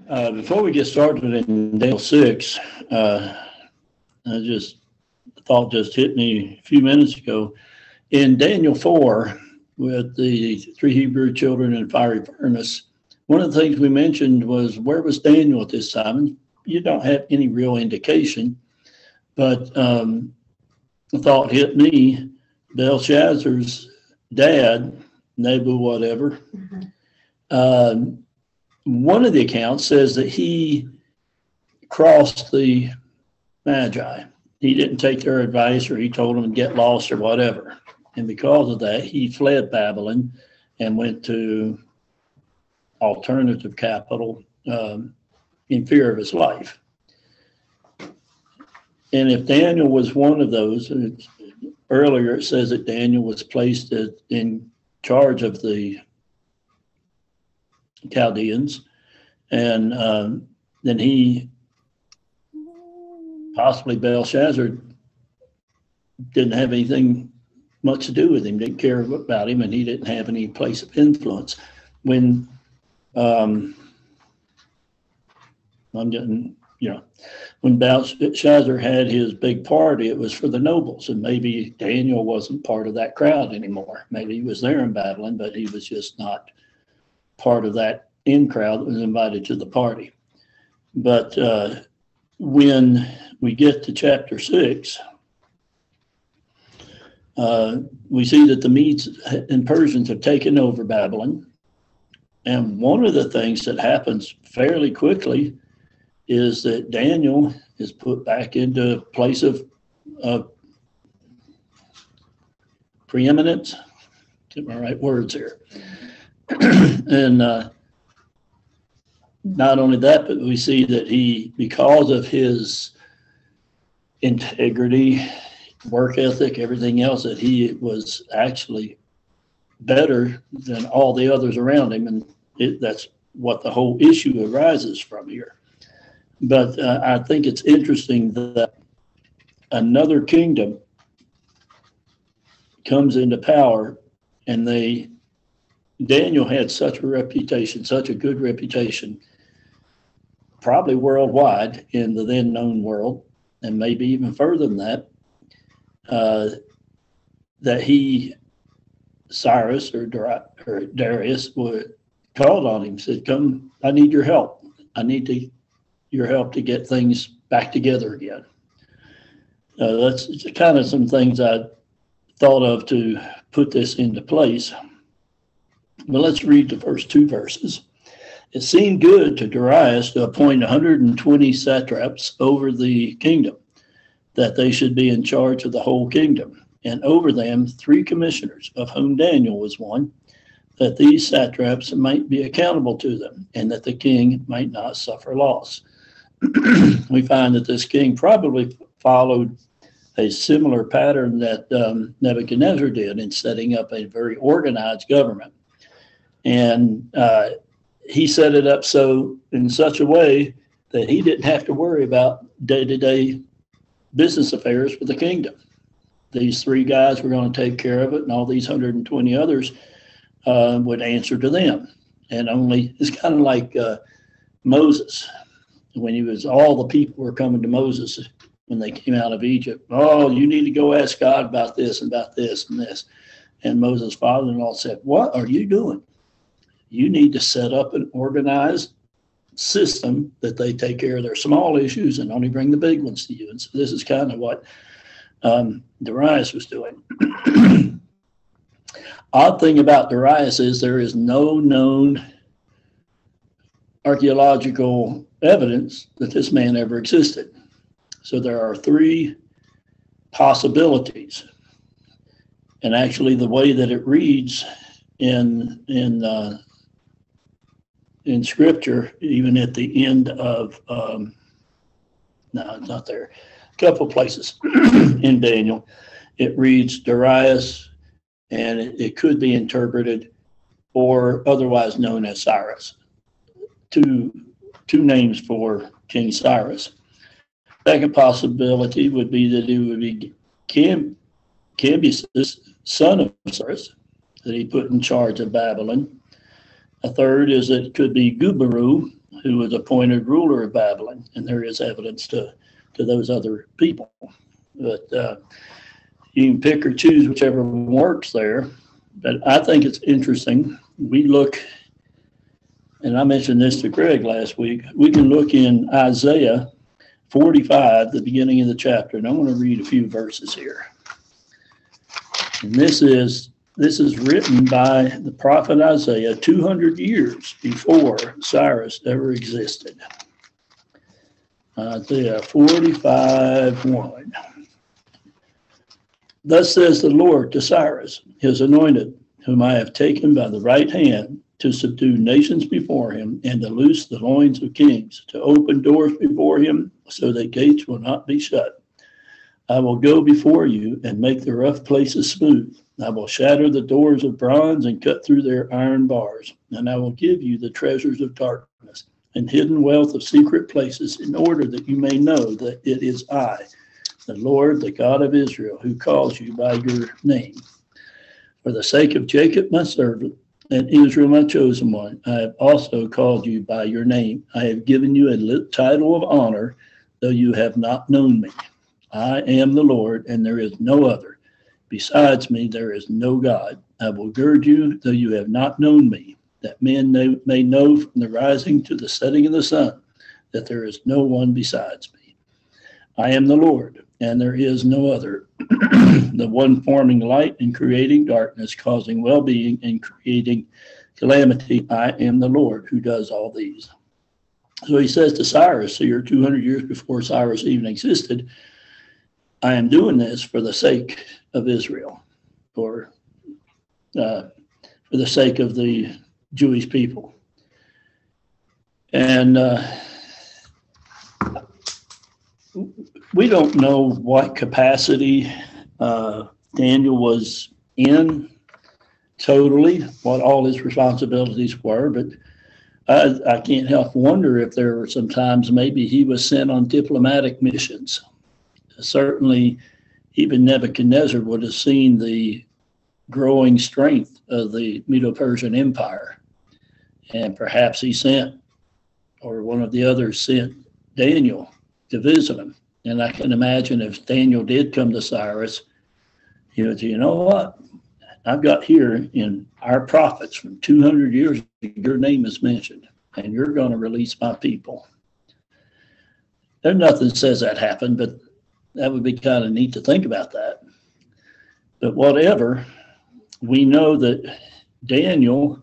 Before we get started in Daniel 6, thought just hit me a few minutes ago. In Daniel 4, with the three Hebrew children in fiery furnace, one of the things we mentioned was, where was Daniel at this time? And you don't have any real indication, but a thought hit me. Belshazzar's dad, Nebu whatever, one of the accounts says that he crossed the Magi. He didn't take their advice, or he told them to get lost or whatever. And because of that, he fled Babylon and went to alternative capital in fear of his life. And if Daniel was one of those, earlier it says that Daniel was placed in charge of the Chaldeans, and then he, possibly Belshazzar, didn't have anything much to do with him, didn't care about him, and he didn't have any place of influence. When when Belshazzar had his big party, it was for the nobles, and maybe Daniel wasn't part of that crowd anymore. Maybe he was there in Babylon, but he was just not part of that in crowd that was invited to the party. But when we get to chapter 6, we see that the Medes and Persians have taken over Babylon. And one of the things that happens fairly quickly is that Daniel is put back into a place of preeminence. Get my right words here. And not only that, but we see that he, because of his integrity, work ethic, everything else, that he was actually better than all the others around him. And that's what the whole issue arises from here. But I think it's interesting that another kingdom comes into power, and Daniel had such a reputation, such a good reputation, probably worldwide in the then known world, and maybe even further than that, that Cyrus or Darius called on him, said, "Come, I need your help. I need your help to get things back together again." That's kind of some things I thought of to put this into place. But let's read the first two verses. It seemed good to Darius to appoint 120 satraps over the kingdom, that they should be in charge of the whole kingdom, and over them 3 commissioners, of whom Daniel was one, that these satraps might be accountable to them, and that the king might not suffer loss. We find that this king probably followed a similar pattern that Nebuchadnezzar did in setting up a very organized government. And he set it up in such a way that he didn't have to worry about day-to-day business affairs for the kingdom. These 3 guys were going to take care of it, and all these 120 others would answer to them. And it's kind of like Moses, when all the people were coming to Moses when they came out of Egypt. "Oh, you need to go ask God about this and about this and this." And Moses' father-in-law said, "What are you doing? You need to set up an organized system that they take care of their small issues and only bring the big ones to you." And so this is kind of what Darius was doing. Odd thing about Darius is there is no known archaeological evidence that this man ever existed. So there are 3 possibilities. And actually the way that it reads in scripture, even at the end of, no, it's not there, a couple places in Daniel, it reads Darius, and it could be interpreted or otherwise known as Cyrus. Two names for King Cyrus. Second possibility would be that it would be Cambyses, son of Cyrus, that he put in charge of Babylon. A third is that it could be Gubaru, who was appointed ruler of Babylon, and there is evidence to those other people. But you can pick or choose whichever one works there. But I think it's interesting. We look, and I mentioned this to Greg last week, we can look in Isaiah 45, the beginning of the chapter, and I want to read a few verses here. And this is written by the prophet Isaiah 200 years before Cyrus ever existed. Isaiah 45:1. Thus says the Lord to Cyrus, his anointed, whom I have taken by the right hand to subdue nations before him and to loose the loins of kings, to open doors before him so that gates will not be shut. I will go before you and make the rough places smooth. I will shatter the doors of bronze and cut through their iron bars. And I will give you the treasures of darkness and hidden wealth of secret places, in order that you may know that it is I, the Lord, the God of Israel, who calls you by your name. For the sake of Jacob, my servant, and Israel, my chosen one, I have also called you by your name. I have given you a title of honor, though you have not known me. I am the Lord, and there is no other. Besides me, there is no God. I will gird you, though you have not known me, that men may know from the rising to the setting of the sun that there is no one besides me. I am the Lord, and there is no other, the one forming light and creating darkness, causing well-being and creating calamity. I am the Lord who does all these. So he says to Cyrus here 200 years before Cyrus even existed, I am doing this for the sake of Israel, or for the sake of the Jewish people. And we don't know what capacity Daniel was in totally, what all his responsibilities were, but I can't help wonder if there were some times maybe he was sent on diplomatic missions. Certainly, even Nebuchadnezzar would have seen the growing strength of the Medo-Persian Empire, and perhaps he sent, or one of the others sent, Daniel to visit him. And I can imagine if Daniel did come to Cyrus, he would say, you know what? I've got here in our prophets from 200 years, your name is mentioned, and you're going to release my people. There's nothing that says that happened, but that would be kind of neat to think about that. But whatever, we know that Daniel,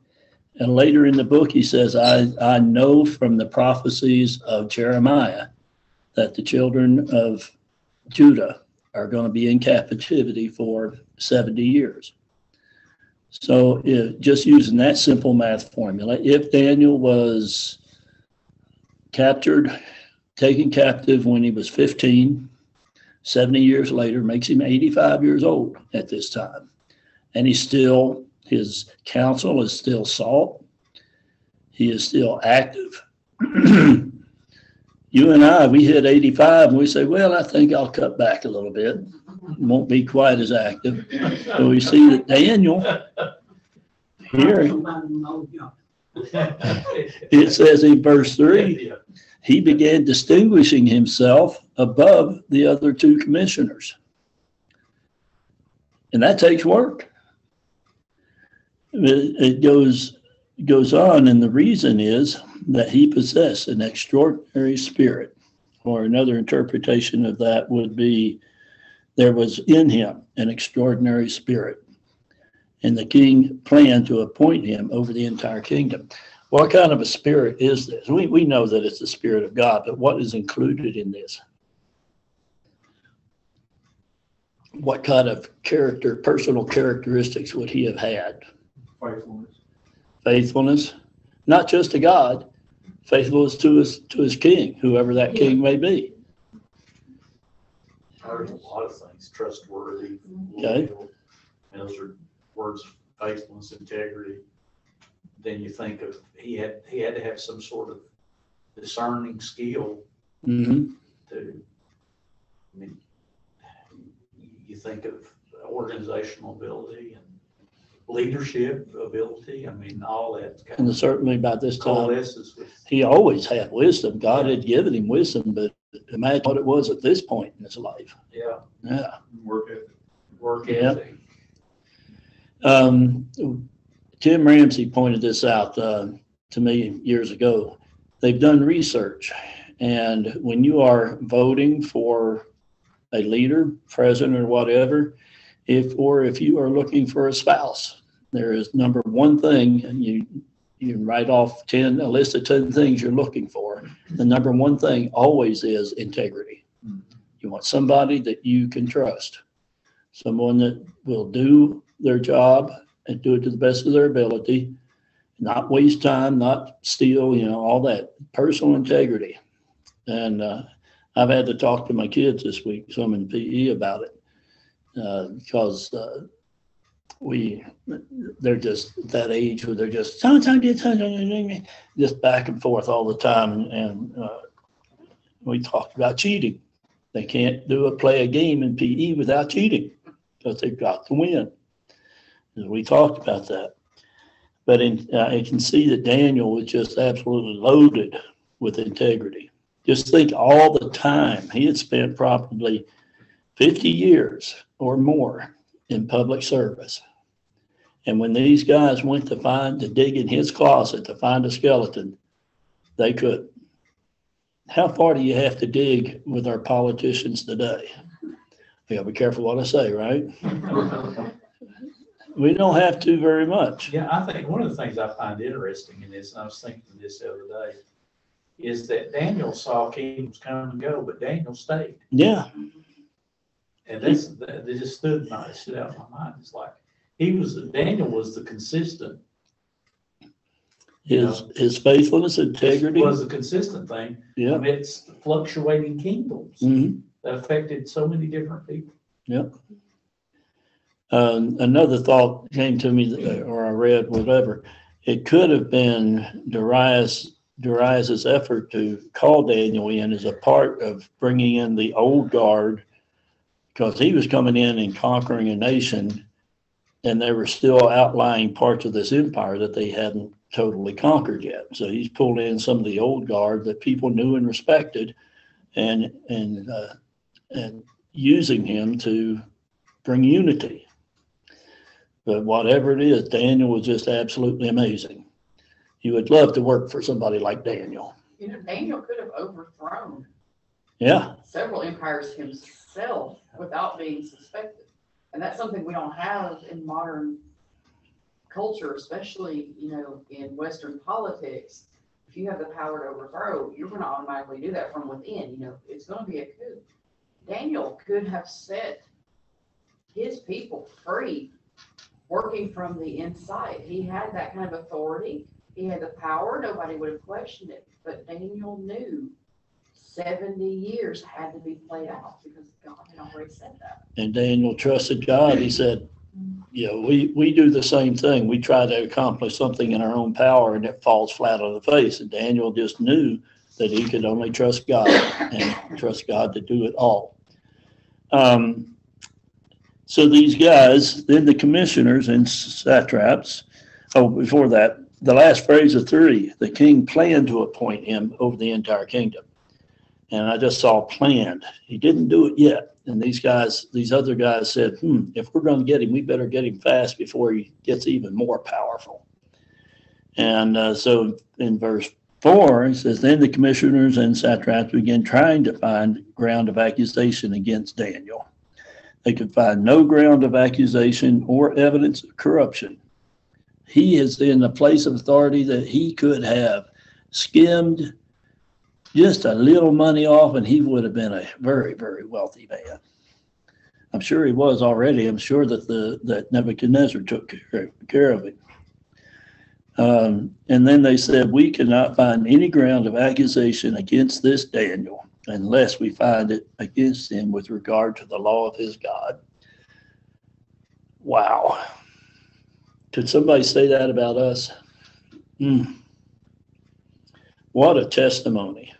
and later in the book, he says, I know from the prophecies of Jeremiah that the children of Judah are going to be in captivity for 70 years. So just using that simple math formula, if Daniel was captured, taken captive when he was 15, 70 years later makes him 85 years old at this time. And his counsel is still salt. He is still active. You and I, we hit 85 and we say, well, I think I'll cut back a little bit. Won't be quite as active. So we see that Daniel, here, it says in verse 3, he began distinguishing himself above the other two commissioners. And that takes work. It goes on, and the reason is that he possessed an extraordinary spirit, or another interpretation of that would be there was in him an extraordinary spirit, and the king planned to appoint him over the entire kingdom. What kind of a spirit is this? We know that it's the Spirit of God, but what is included in this? What kind of personal characteristics would he have had? Faithfulness, not just to God, faithfulness to his king, whoever that king may be. There's a lot of things, trustworthy, Okay. loyal, and those are words of faithfulness, integrity. Then you think of he had to have some sort of discerning skill Mm-hmm. to. I mean, you think of organizational ability and leadership ability. I mean, all that kind And of certainly by this time, coalesces with. he always had wisdom. God had given him wisdom, but imagine what it was at this point in his life. Yeah. Yeah. Work ethic. Work Yeah. ethic. Tim Ramsey pointed this out to me years ago. They've done research, and when you are voting for a leader, president, or whatever, if you are looking for a spouse, there is number one thing, and you write off a list of 10 things you're looking for. The number one thing always is integrity. You want somebody that you can trust, someone that will do their job and do it to the best of their ability, not waste time, not steal, all that personal integrity. And I've had to talk to my kids this week, some in PE, about it, because they're just at that age where they're just back and forth all the time. And we talked about cheating. They can't play a game in PE without cheating because they've got to win. And we talked about that. But I can see that Daniel was just absolutely loaded with integrity. Just think all the time he had spent probably 50 years or more in public service. And when these guys went to dig in his closet to find a skeleton, they couldn't. How far do you have to dig with our politicians today? You gotta be careful what I say, right? We don't have to very much. Yeah, I think one of the things I find interesting in this, and I was thinking this the other day, is that Daniel saw kingdoms come and go, but Daniel stayed. Yeah. And they just stood out in my mind. It's like Daniel was the consistent. His faithfulness, integrity was the consistent thing. Yeah. Amidst fluctuating kingdoms that affected so many different people. Yep. Another thought came to me, or I read, whatever. It could have been Darius's effort to call Daniel in as a part of bringing in the old guard, because he was coming in and conquering a nation, and there were still outlying parts of this empire that they hadn't totally conquered yet. So he's pulled in some of the old guard that people knew and respected, and using him to bring unity. But whatever it is, Daniel was just absolutely amazing. You would love to work for somebody like Daniel. Daniel could have overthrown several empires himself without being suspected. And that's something we don't have in modern culture, especially, in Western politics. If you have the power to overthrow, you're going to automatically do that from within. It's going to be a coup. Daniel could have set his people free, working from the inside. He had that kind of authority. He had the power. Nobody would have questioned it. But Daniel knew 70 years had to be played out because God had already said that. And Daniel trusted God. He said, we do the same thing. We try to accomplish something in our own power and it falls flat on the face. And Daniel just knew that he could only trust God and trust God to do it all. So these guys, then the commissioners and satraps, before that, the last phrase of 3, the king planned to appoint him over the entire kingdom. And I just saw planned. He didn't do it yet. And these other guys said, if we're going to get him, we better get him fast before he gets even more powerful. And so in verse 4, it says, then the commissioners and satraps began trying to find ground of accusation against Daniel. They could find no ground of accusation or evidence of corruption. He is in a place of authority that he could have skimmed just a little money off, and he would have been a very, very wealthy man. I'm sure he was already. I'm sure that Nebuchadnezzar took care of him. And then they said, we cannot find any ground of accusation against this Daniel unless we find it against him with regard to the law of his God. Wow. Could somebody say that about us? What a testimony.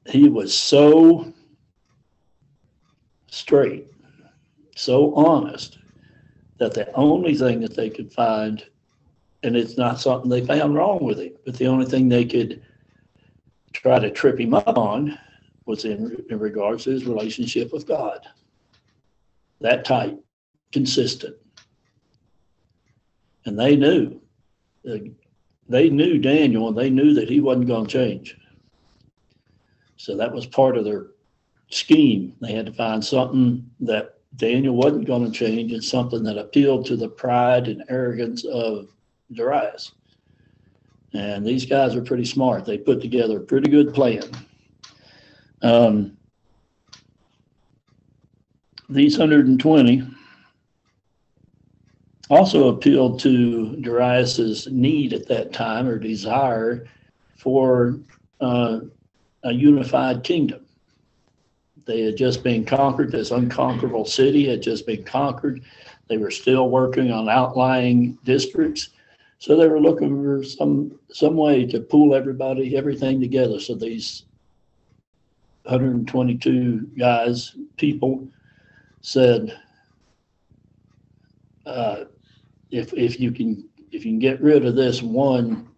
He was so straight, so honest, that the only thing that they could find, and it's not something they found wrong with him, but the only thing they could try to trip him up on was in regards to his relationship with God. That tight, consistent. And they knew Daniel, and they knew that he wasn't going to change. So that was part of their scheme. They had to find something that Daniel wasn't going to change, and something that appealed to the pride and arrogance of Darius. And these guys are pretty smart. They put together a pretty good plan. These 120 also appealed to Darius's need at that time, or desire for a unified kingdom. They had just been conquered. This unconquerable city had just been conquered. They were still working on outlying districts. So they were looking for some way to pool everything together. So these 122 people said, if you can get rid of this one,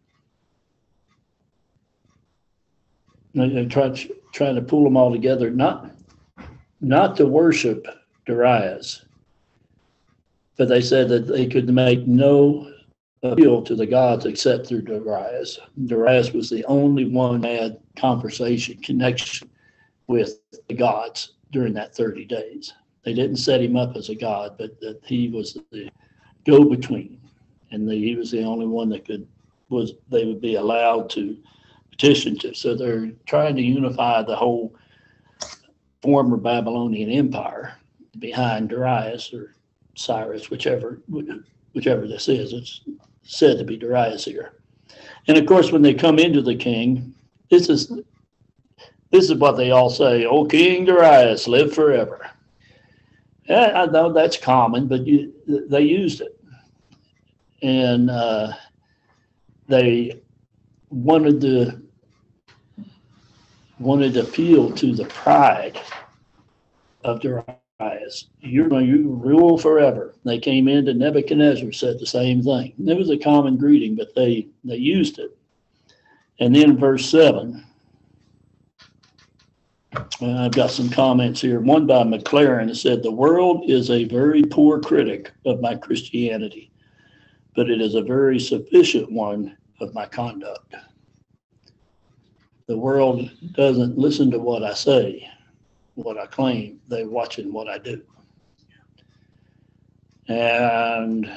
trying to pull them all together, not to worship Darius, but they said that they could make no appeal to the gods except through Darius. Darius was the only one that had connection with the gods during that 30 days. They didn't set him up as a god, but that he was the go-between, and he was the only one that they would be allowed to petition to. So they're trying to unify the whole former Babylonian empire behind Darius or Cyrus, whichever this is. It's said to be Darius here. And of course, when they come into the king, this is what they all say: "O King Darius, live forever." And I know that's common, but they used it, and they wanted to appeal to the pride of Darius. You rule forever. They came into Nebuchadnezzar, said the same thing. It was a common greeting, but they used it. And then verse 7, I've got some comments here. One by McLaren that said, "The world is a very poor critic of my Christianity, but it is a very sufficient one of my conduct." The world doesn't listen to what I say, what I claim. They're watching what I do. And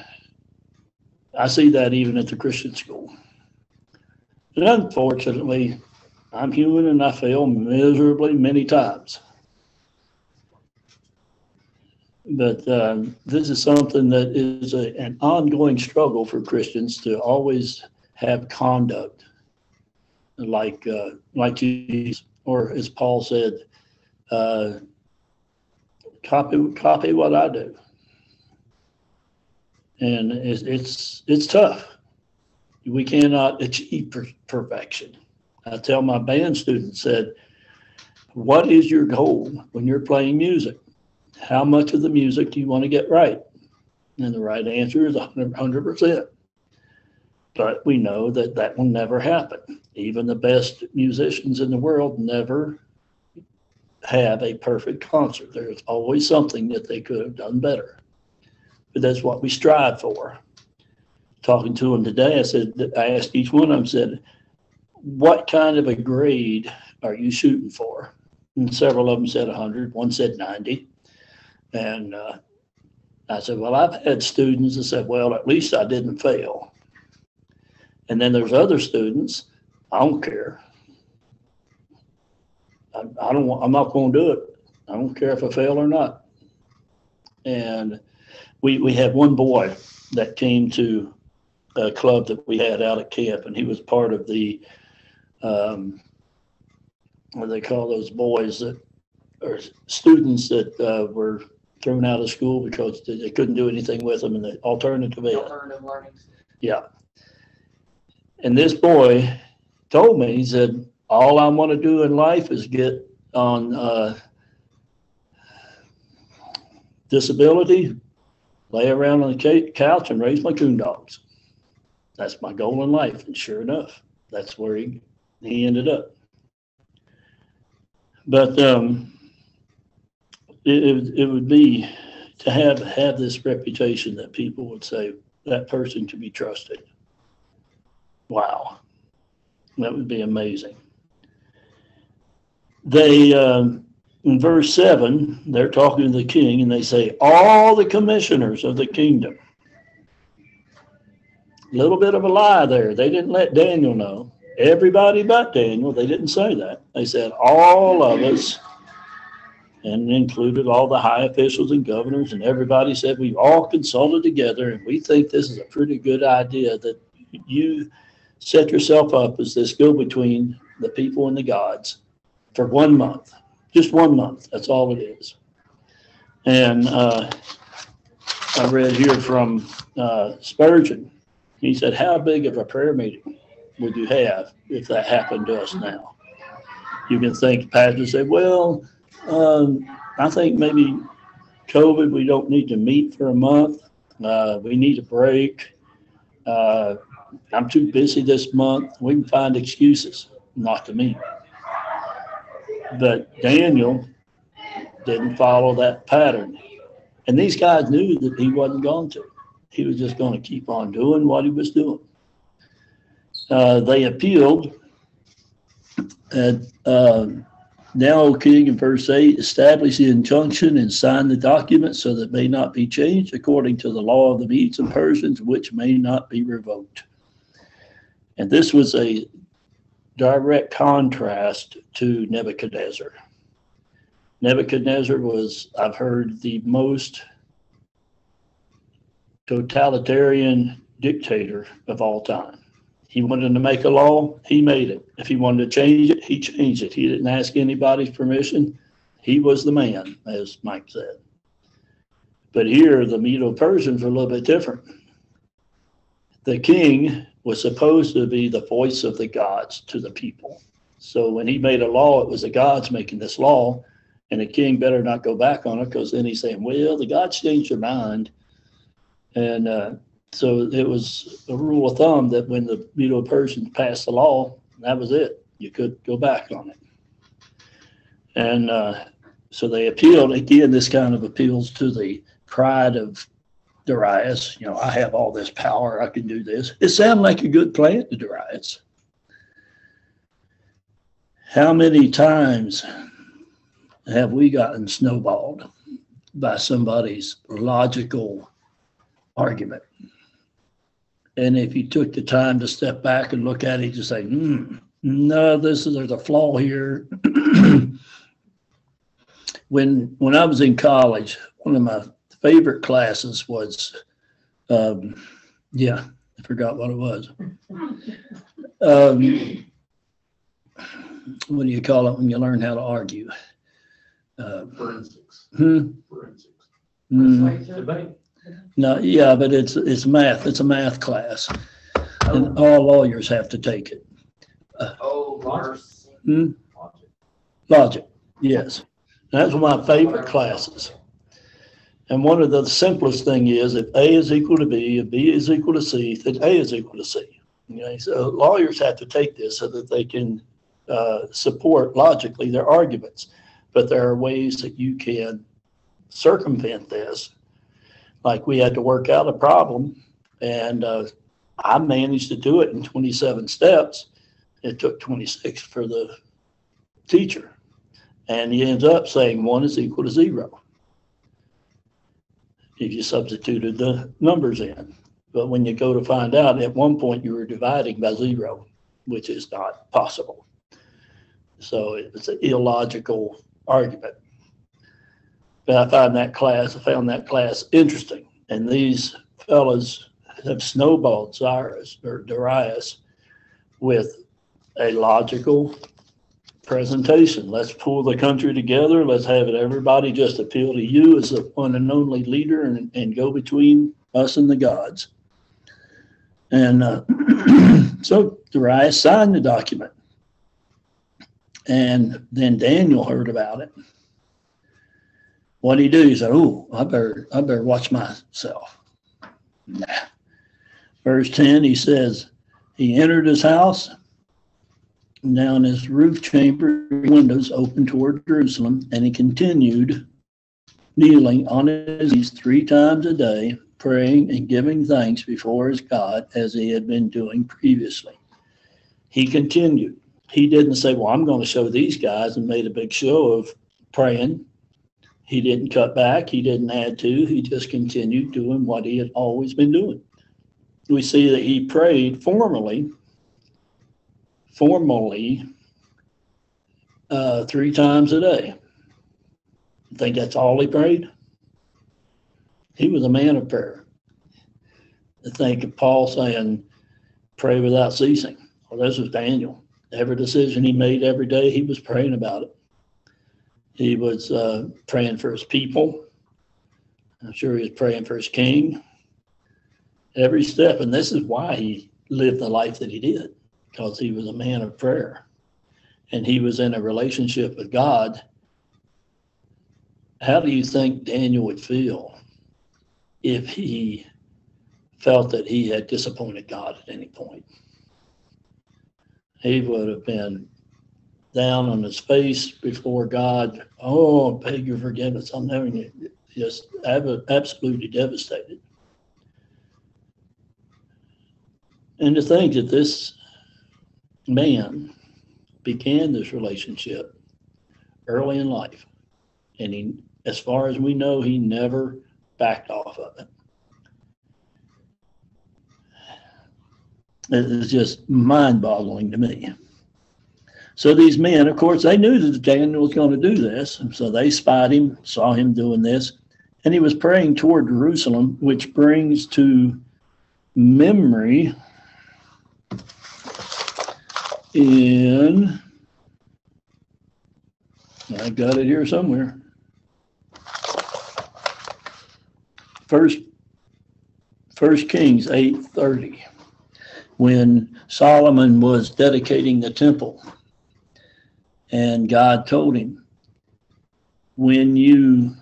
I see that even at the Christian school. And unfortunately, I'm human and I fail miserably many times. But this is something that is an ongoing struggle for Christians to always have conduct like Jesus, or as Paul said, copy what I do. And it's tough. We cannot achieve perfection. I tell my band students that, what is your goal when you're playing music? How much of the music do you want to get right? And the right answer is 100%. But we know that will never happen. Even the best musicians in the world never have a perfect concert. There's always something that they could have done better. But that's what we strive for. Talking to them today, I asked each one of them, said, "What kind of a grade are you shooting for?" And several of them said 100, one said 90. And I said, "Well, I've had students that said, well, at least I didn't fail." And then there's other students, "I don't care. I'm not going to do it. I don't care if I fail or not." And we had one boy that came to a club that we had out at camp, and he was part of the what do they call those boys that are students that were thrown out of school because they couldn't do anything with them in the alternative learning. Yeah. And this boy told me, he said, "All I want to do in life is get on disability, lay around on the couch and raise my coon dogs. That's my goal in life. And sure enough, that's where he ended up. But it would be to have this reputation that people would say that person can be trusted. Wow, that would be amazing. They in verse 7, they're talking to the king, and they say, all the commissioners of the kingdom. A little bit of a lie there. They didn't let Daniel know. Everybody but Daniel, they didn't say that. They said all of us, and included all the high officials and governors, and everybody said we've all consulted together, and we think this is a pretty good idea that you set yourself up as this go-between the people and the gods for 1 month. Just 1 month. That's all it is. And I read here from Spurgeon. He said, how big of a prayer meeting would you have if that happened to us now? You can think, pastor say, well, I think maybe COVID, we don't need to meet for a month. We need a break. I'm too busy this month. We can find excuses not to meet. But Daniel didn't follow that pattern. And these guys knew that he wasn't going to. He was just going to keep on doing what he was doing. They appealed. Now, O king, in verse 8, establish the injunction and sign the document so that it may not be changed according to the law of the Medes and Persians, which may not be revoked. And this was a direct contrast to Nebuchadnezzar. Nebuchadnezzar was, I've heard, the most totalitarian dictator of all time. He wanted to make a law, he made it. If he wanted to change it, he changed it. He didn't ask anybody's permission. He was the man, as Mike said. But here, the Medo-Persians are a little bit different. The king was supposed to be the voice of the gods to the people. So when he made a law, it was the gods making this law, and the king better not go back on it, because then he's saying, well, the gods changed their mind. And so it was a rule of thumb that when the Medo-Persians passed the law, that was it. You could go back on it. And so they appealed. Again, this kind of appeals to the pride of Darius. You know, I have all this power. I can do this. It sounded like a good plan to Darius. How many times have we gotten snowballed by somebody's logical argument? And if you took the time to step back and look at it, you say, no, there's a flaw here. When I was in college, one of my favorite classes was, I forgot what it was. What do you call it when you learn how to argue? Forensics. Forensics. Debate. No, yeah, but it's math. It's a math class, and all lawyers have to take it. Logic. Yes, that's one of my favorite classes. And one of the simplest thing is, if A is equal to B, if B is equal to C, then A is equal to C. Okay, so lawyers have to take this so that they can support logically their arguments. But there are ways that you can circumvent this. Like, we had to work out a problem, and I managed to do it in 27 steps. It took 26 for the teacher. And he ends up saying 1 is equal to 0. If you substituted the numbers in. But when you go to find out, at one point you were dividing by 0, which is not possible. So it's an illogical argument. But I found that class interesting. And these fellas have snowballed Darius with a logical presentation. Let's pull the country together. Let's have everybody just appeal to you as the one and only leader and go between us and the gods. And so Darius signed the document. And then Daniel heard about it. what did he do? He said, "Oh, I better watch myself." Nah. Verse 10, he says, he entered his house, and down his roof chamber, windows open toward Jerusalem, and he continued kneeling on his knees 3 times a day, praying and giving thanks before his God as he had been doing previously. He continued. He didn't say, well, I'm going to show these guys, and made a big show of praying. He didn't cut back. He didn't add to. He just continued doing what he had always been doing. We see that he prayed formally 3 times a day. I think that's all he prayed. He was a man of prayer. I think of Paul saying, pray without ceasing. Well, this was Daniel. Every decision he made every day, he was praying about it. He was praying for his people. I'm sure he was praying for his king. Every step, and this is why he lived the life that he did, because he was a man of prayer. And he was in a relationship with God. How do you think Daniel would feel if he felt that he had disappointed God at any point? He would have been down on his face before God. Oh, beg your forgiveness. I'm having it. Just absolutely devastated. And to think that this man began this relationship early in life, and he, as far as we know, he never backed off of it. It's just mind-boggling to me. So these men, of course, they knew that Daniel was going to do this, and so they spied him, saw him doing this, and he was praying toward Jerusalem, which brings to memory I've got it here somewhere. First Kings 8:30, when Solomon was dedicating the temple, and God told him, when you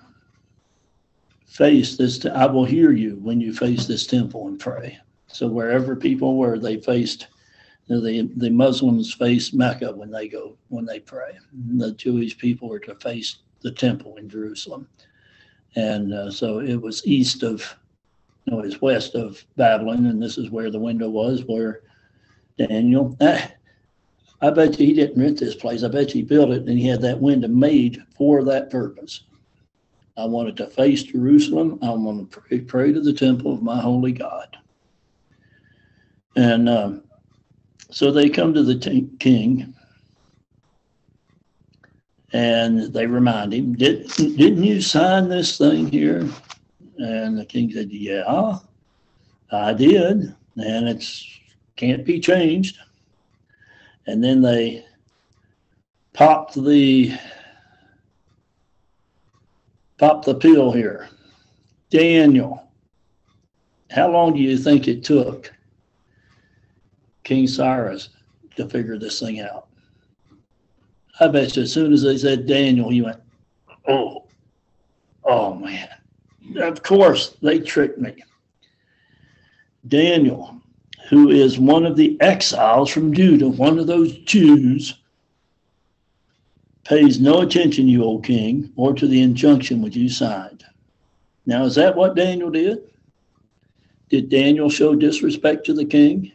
face this, I will hear you when you face this temple and pray. So wherever people were, they faced, the Muslims face Mecca when they pray. The Jewish people were to face the temple in Jerusalem. And so it was west of Babylon, and this is where the window was, where Daniel, I bet you he didn't rent this place. I bet you he built it, and he had that window made for that purpose. I wanted to face Jerusalem. I want to pray to the temple of my holy God. And so they come to the king, and they remind him, didn't you sign this thing here? And the king said, yeah, I did, and it can't be changed. And then they popped the pill here. Daniel, how long do you think it took King Cyrus to figure this thing out? I bet you as soon as they said Daniel, he went, oh man, of course they tricked me. Daniel, who is one of the exiles from Judah, one of those Jews, pays no attention, you old king, or to the injunction which you signed. Now, is that what Daniel did? Did Daniel show disrespect to the king?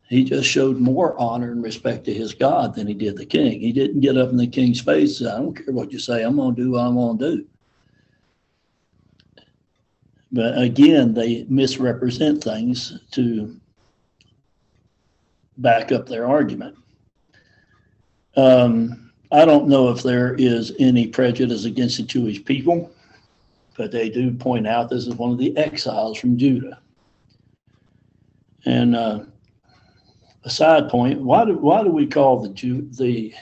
He just showed more honor and respect to his God than he did the king. He didn't get up in the king's face and say, I don't care what you say, I'm going to do what I'm going to do. But again, they misrepresent things to back up their argument. I don't know if there is any prejudice against the Jewish people, but they do point out this is one of the exiles from Judah. And a side point, why do we call the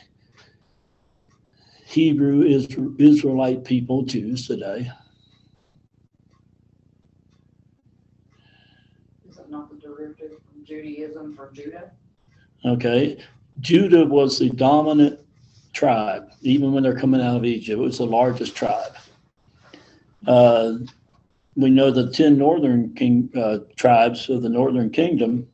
Hebrew Israelite people Jews today? Is it not the derivative from Judaism for Judah? Okay. Judah was the dominant tribe, even when they're coming out of Egypt. It was the largest tribe. We know the 10 northern tribes of the northern kingdom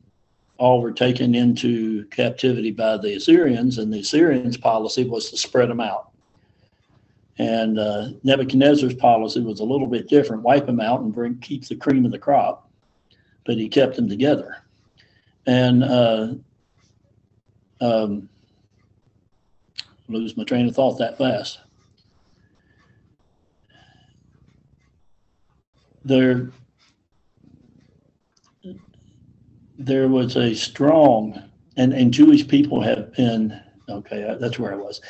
all were taken into captivity by the Assyrians, and the Assyrians' policy was to spread them out. And Nebuchadnezzar's policy was a little bit different: wipe them out and keep the cream of the crop. But he kept them together. And lose my train of thought that fast. There was a strong, and Jewish people have been, okay, that's where I was.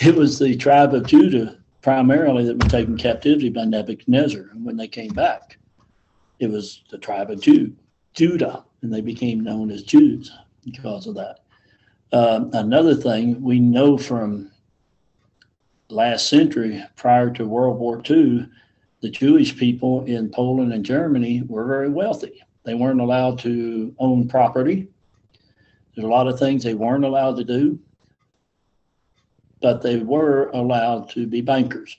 It was the tribe of Judah primarily that was taken captivity by Nebuchadnezzar. And when they came back, it was the tribe of Judah, and they became known as Jews because of that. Another thing we know from last century, prior to World War II, the Jewish people in Poland and Germany were very wealthy. They weren't allowed to own property. There's a lot of things they weren't allowed to do, but they were allowed to be bankers.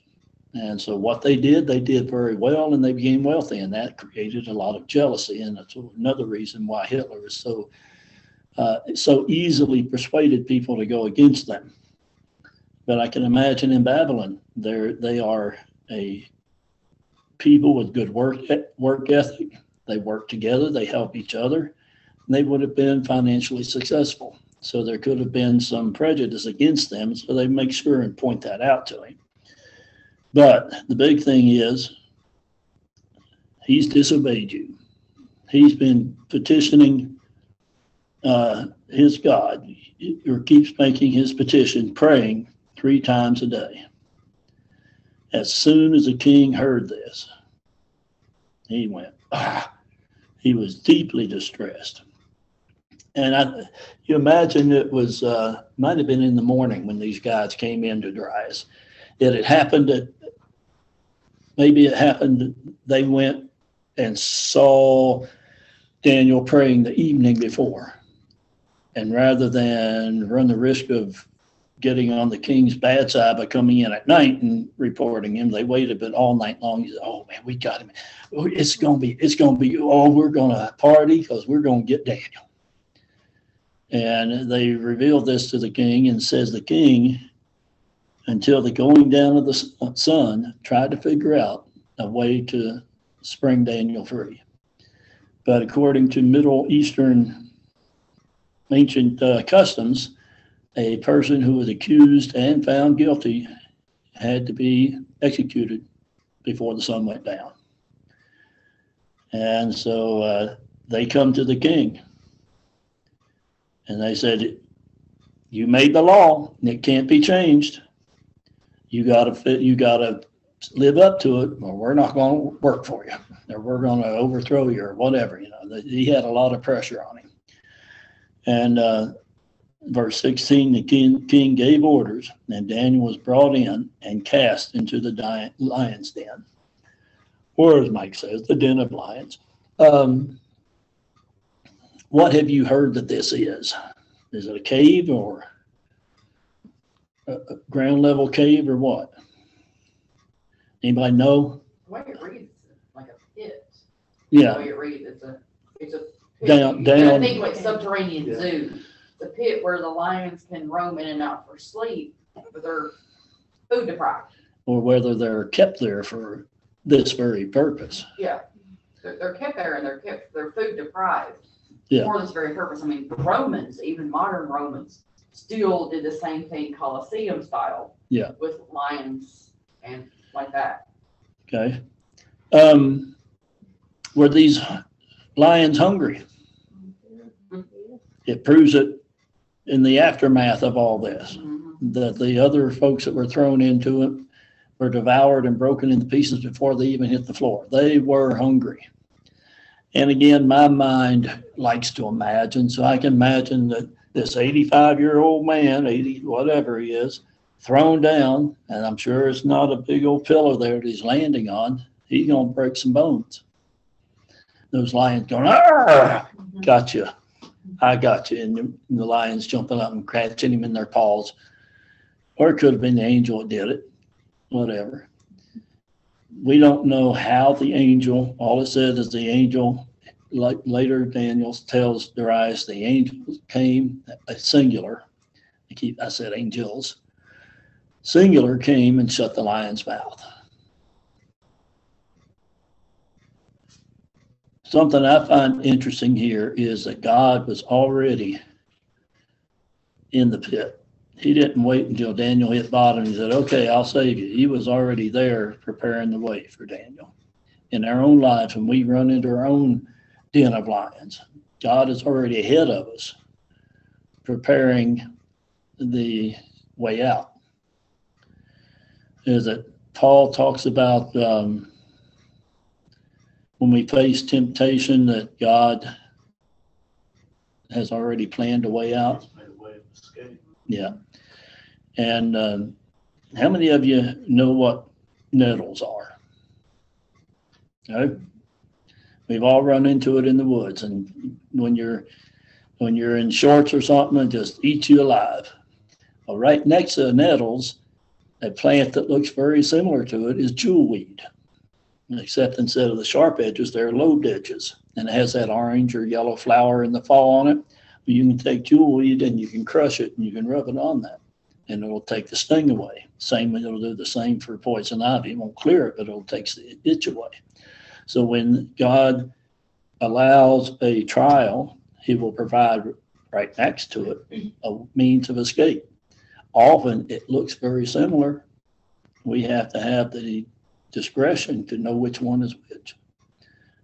And so what they did very well, and they became wealthy, and that created a lot of jealousy. And that's another reason why Hitler was so easily persuaded people to go against them. But I can imagine in Babylon, they are a people with good work ethic. They work together, they help each other, and they would have been financially successful. So there could have been some prejudice against them, so they make sure and point that out to him. But the big thing is, he's disobeyed you. He's been petitioning his God, or keeps making his petition, praying 3 times a day. As soon as the king heard this, he went, he was deeply distressed. And you imagine it was, might have been in the morning when these guys came in to Darius. It had happened they went and saw Daniel praying the evening before. And rather than run the risk of getting on the king's bad side by coming in at night and reporting him, they waited all night long. He said, "Oh man, we got him. It's gonna be. We're gonna party because we're gonna get Daniel." And they revealed this to the king, and says the king, until the going down of the sun, tried to figure out a way to spring Daniel free. But according to Middle Eastern ancient customs, a person who was accused and found guilty had to be executed before the sun went down. And so they come to the king, and they said, "You made the law, and it can't be changed. You gotta live up to it, or we're not going to work for you, or we're going to overthrow you, or whatever." He had a lot of pressure on him. And verse 16, the king gave orders, and Daniel was brought in and cast into the lion's den, or as Mike says, the den of lions. What have you heard that this is? Is it a cave, or a ground level cave, or what? Anybody know? The way it reads, like a pit. Yeah. The way it reads, it's a pit. Down. I think like subterranean zoo. The pit where the lions can roam in and out for sleep, but they're food deprived. Or whether they're kept there for this very purpose. Yeah, they're kept there, and they're food deprived. Yeah. For this very purpose. I mean, the Romans, even modern Romans, still did the same thing, Colosseum style. Yeah. With lions and like that. Okay. Were these lions hungry? It proves it in the aftermath of all this, that the other folks that were thrown into it were devoured and broken into pieces before they even hit the floor. They were hungry. And again, my mind likes to imagine, so I can imagine that this 85-year-old man, 80, whatever he is, thrown down, and I'm sure it's not a big old pillow there that he's landing on. He's going to break some bones. Those lions going, "Arr! Got you. I got you." And the lions jumping up and catching him in their paws. Or it could have been the angel that did it. Whatever. we don't know how the angel, all it said is the angel, like later Daniel tells Darius, the angel came, a singular, I said angels, singular came and shut the lion's mouth. Something I find interesting here is that God was already in the pit. He didn't wait until Daniel hit bottom. He said, okay, I'll save you. He was already there preparing the way for Daniel. In our own lives, when we run into our own den of lions, God is already ahead of us, preparing the way out. Is that Paul talks about when we face temptation, that God has already planned a way out. Yeah. And how many of you know what nettles are? Okay. We've all run into it in the woods, and when you're in shorts or something, it just eats you alive. Well, right next to the nettles, a plant that looks very similar to it is jewelweed, except instead of the sharp edges, they're lobed edges, and it has that orange or yellow flower in the fall on it. But you can take jewelweed and you can crush it and you can rub it on that, and it'll take the sting away. It'll do the same for poison ivy. It won't clear it, but it'll take the itch away. So when God allows a trial, he will provide right next to it a means of escape. Often it looks very similar. We have to have the discretion to know which one is which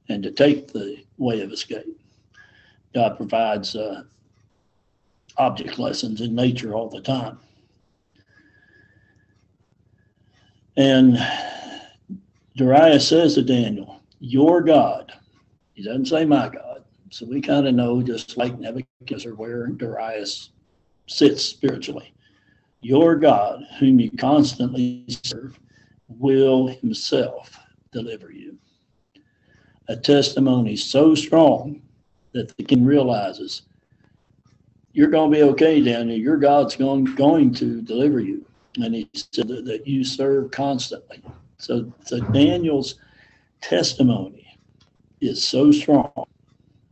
and to take the way of escape. God provides object lessons in nature all the time. And Darius says to Daniel, your God. He doesn't say my God. So we kind of know, just like Nebuchadnezzar, where Darius sits spiritually. Your God, whom you constantly serve, will himself deliver you. A testimony so strong that the king realizes, you're going to be okay, Daniel. Your God's going to deliver you. And he said that you serve constantly. So Daniel's testimony is so strong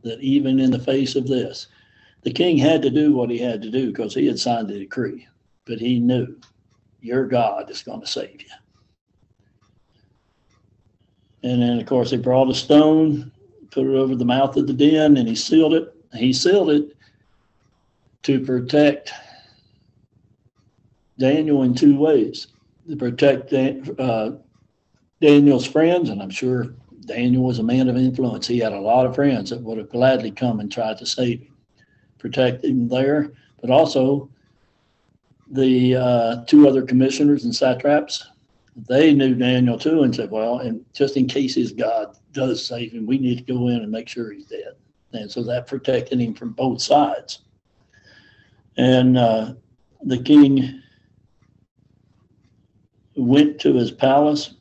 that even in the face of this, the king had to do what he had to do because he had signed the decree. But he knew your God is going to save you. And then, of course, they brought a stone, put it over the mouth of the den, and he sealed it. He sealed it to protect Daniel in two ways. To protect Daniel's friends, and I'm sure Daniel was a man of influence. He had a lot of friends that would have gladly come and tried to save him, protect him there, but also the two other commissioners and satraps, they knew Daniel too and said, well, and just in case his God does save him, we need to go in and make sure he's dead. And so that protected him from both sides. And the king went to his palace.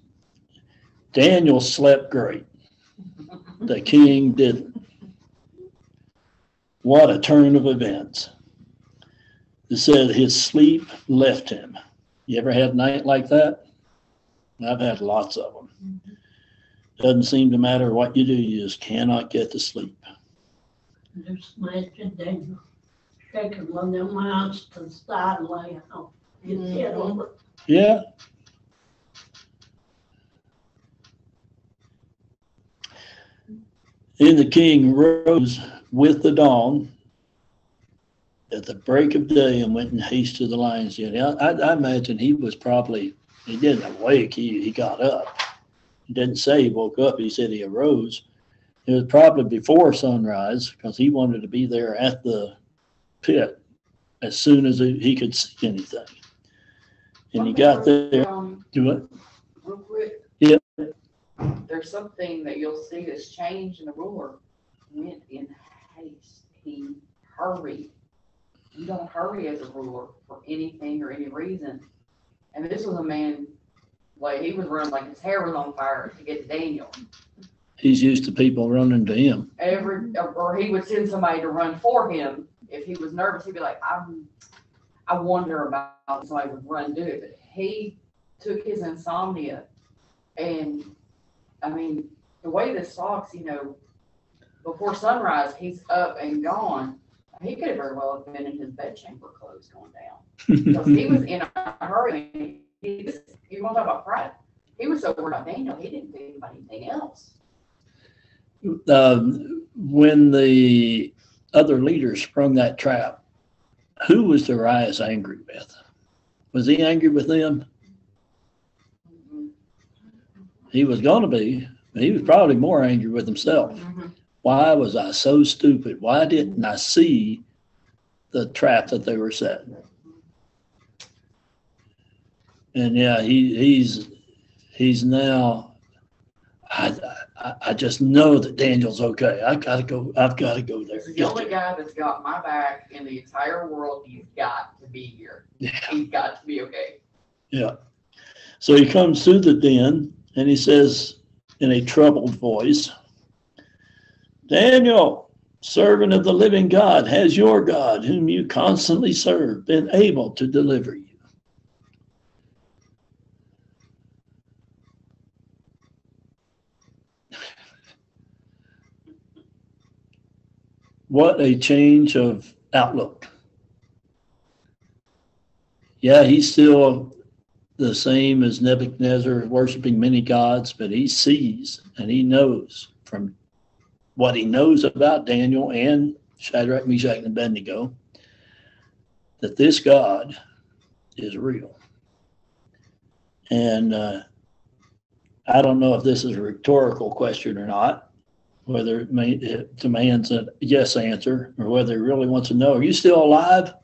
Daniel slept great. The king didn't. What a turn of events. It said his sleep left him. You ever had a night like that? I've had lots of them. Doesn't seem to matter what you do, you just cannot get to sleep. Just imagine Daniel shaking one of them hands to the side and laying on his head over. Yeah. Then the king rose with the dawn at the break of day and went in haste to the lion's den. I imagine he didn't awake, he got up. He didn't say he woke up, he said he arose. It was probably before sunrise because he wanted to be there at the pit as soon as he could see anything. And he got there. Do it. Real quick. Yeah. There's something that you'll see that's changed, and the ruler went in haste. He hurried. You don't hurry as a ruler for anything or any reason. And this was a man, like he was running like his hair was on fire to get to Daniel. He's used to people running to him. Or he would send somebody to run for him. If he was nervous, he'd be like, I wonder about somebody would run do it. But he took his insomnia And I mean, the way this talks, you know, before sunrise, he's up and gone. He could have very well have been in his bedchamber clothes going down. Because he was in a hurry. You want to talk about pride? He was so worried about Daniel, he didn't think about anything else. When the other leaders sprung that trap, who was Darius angry with? Was he angry with them? Mm-hmm. He was going to be. He was probably more angry with himself. Mm-hmm. Why was I so stupid? Why didn't I see the trap that they were setting? And yeah, he's now. I just know that Daniel's okay. I've got to go there. This is the only guy that's got my back in the entire world. He's got to be here. Yeah. He's got to be okay. Yeah. So he comes through the den and he says in a troubled voice, Daniel, servant of the living God, has your God, whom you constantly serve, been able to deliver you? What a change of outlook. Yeah, he's still the same as Nebuchadnezzar, worshiping many gods, but he sees and he knows from what he knows about Daniel and Shadrach, Meshach, and Abednego that this God is real. And I don't know if this is a rhetorical question or not, whether it demands a yes answer or whether he really wants to know, are you still alive?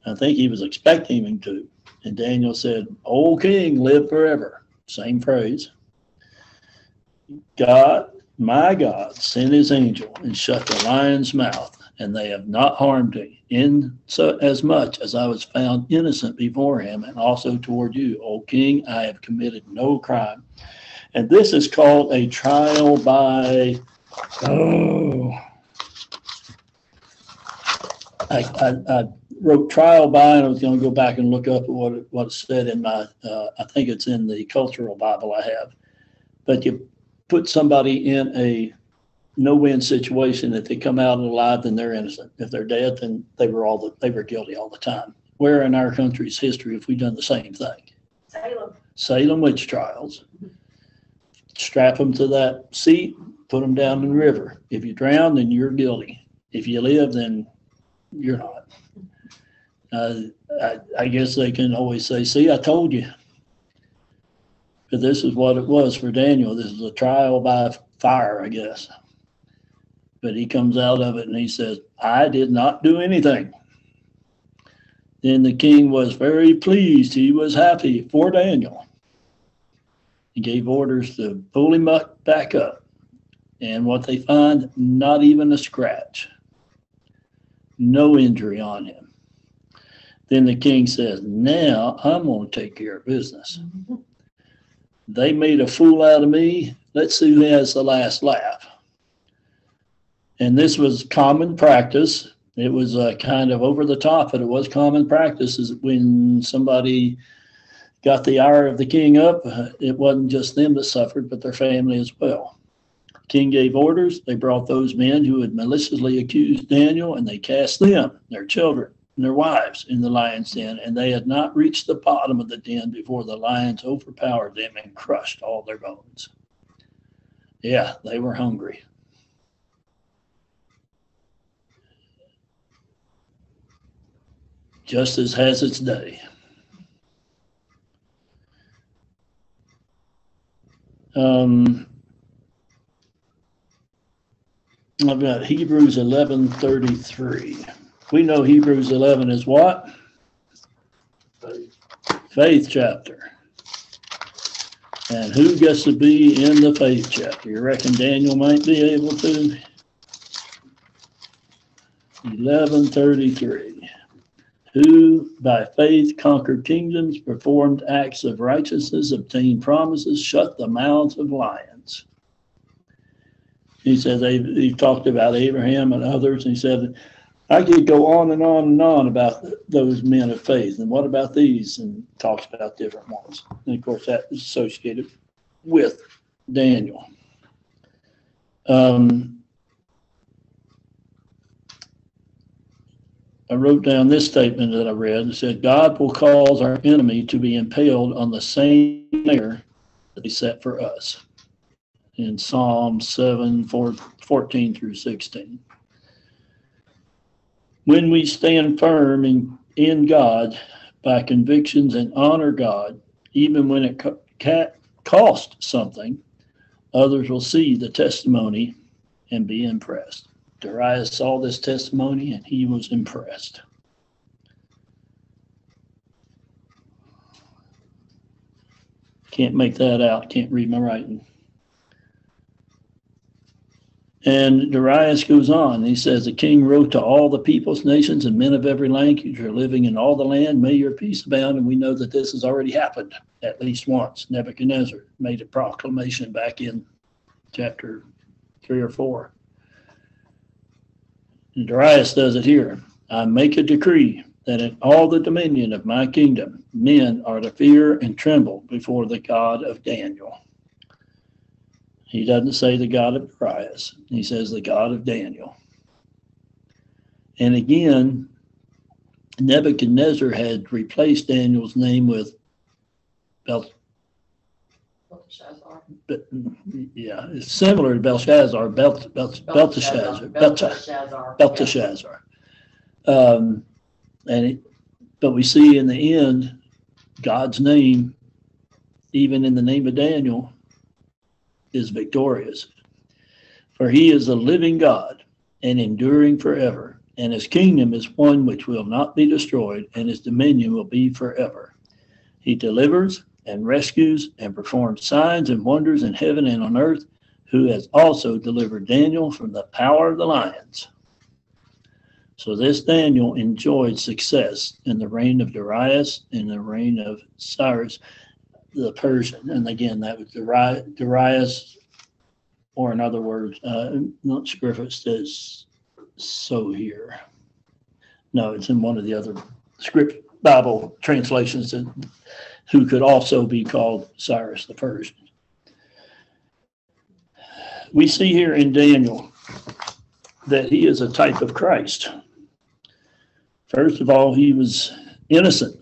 I think he was expecting him to. And Daniel said, O king, live forever. Same phrase. God, my God, sent his angel and shut the lion's mouth, and they have not harmed me, in so as much as I was found innocent before him, and also toward you, O king, I have committed no crime. And this is called a trial by, I wrote trial by, and I was going to go back and look up what it said in my, I think it's in the cultural Bible I have. But you put somebody in a no-win situation. If they come out alive, then they're innocent. If they're dead, then they were guilty all the time. Where in our country's history have we done the same thing? Salem witch trials. Strap them to that seat, put them down in the river. If you drown, then you're guilty. If you live, then you're not. I guess they can always say, see, I told you. But this is what it was for Daniel. This is a trial by fire, I guess. But he comes out of it and he says, I did not do anything. Then the king was very pleased. He was happy for Daniel. He gave orders to pull him back up. And what they find, not even a scratch. No injury on him. Then the king says, now I'm going to take care of business. They made a fool out of me. Let's see who has the last laugh. And this was common practice. It was kind of over the top, but it was common practice is when somebody got the ire of the king up, it wasn't just them that suffered, but their family as well. King gave orders. They brought those men who had maliciously accused Daniel, and they cast them, their children, and their wives in the lion's den. And they had not reached the bottom of the den before the lions overpowered them and crushed all their bones. Yeah, they were hungry. Justice has its day. I've got Hebrews 11:33. We know Hebrews 11 is what? Faith chapter. And who gets to be in the faith chapter? You reckon Daniel might be able to? 11:33. Who by faith conquered kingdoms, performed acts of righteousness, obtained promises, shut the mouths of lions. He said he talked about Abraham and others, and he said I could go on and on and on about those men of faith. And what about these? And talks about different ones. And of course, that is associated with Daniel. I wrote down this statement that I read. It said, God will cause our enemy to be impaled on the same snare that he set for us. In Psalm 7, 14 through 16. When we stand firm in God by convictions and honor God, even when it costs something, others will see the testimony and be impressed. Darius saw this testimony and he was impressed. Can't make that out. Can't read my writing. And Darius goes on. He says, the king wrote to all the peoples, nations, and men of every language who are living in all the land, may your peace abound. And we know that this has already happened at least once. Nebuchadnezzar made a proclamation back in chapter 3 or 4. And Darius does it here. I make a decree that in all the dominion of my kingdom, men are to fear and tremble before the God of Daniel. He doesn't say the God of Darius. He says the God of Daniel. And again, Nebuchadnezzar had replaced Daniel's name with Belshazzar. Yeah, it's similar to Belshazzar. Belteshazzar. But we see in the end, God's name, even in the name of Daniel, is victorious. For he is a living God and enduring forever, and his kingdom is one which will not be destroyed, and his dominion will be forever. He delivers and rescues and performs signs and wonders in heaven and on earth, who has also delivered Daniel from the power of the lions. So this Daniel enjoyed success in the reign of Darius and the reign of Cyrus the Persian. And again, that was Darius, or in other words, I'm not sure if it says so here. No, it's in one of the other script Bible translations, that, who could also be called Cyrus the Persian. We see here in Daniel that he is a type of Christ. First of all, he was innocent,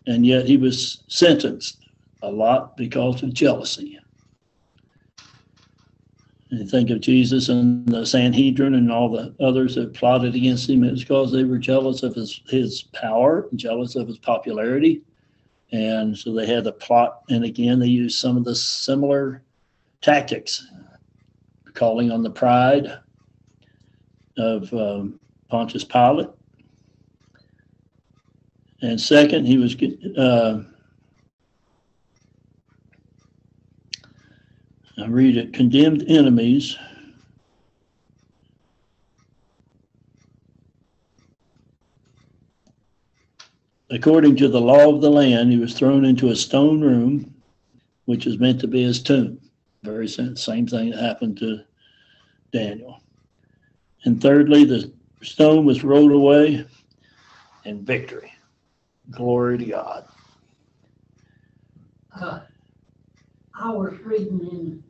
and yet he was sentenced a lot because of jealousy. And you think of Jesus and the Sanhedrin and all the others that plotted against him. It was because they were jealous of his power, jealous of his popularity. And so they had a plot. And again, they used some of the similar tactics, calling on the pride of Pontius Pilate. And second, he was I read it, condemned enemies. According to the law of the land, he was thrown into a stone room, which is meant to be his tomb. Very same thing that happened to Daniel. And thirdly, the stone was rolled away in victory. Glory to God. I was reading in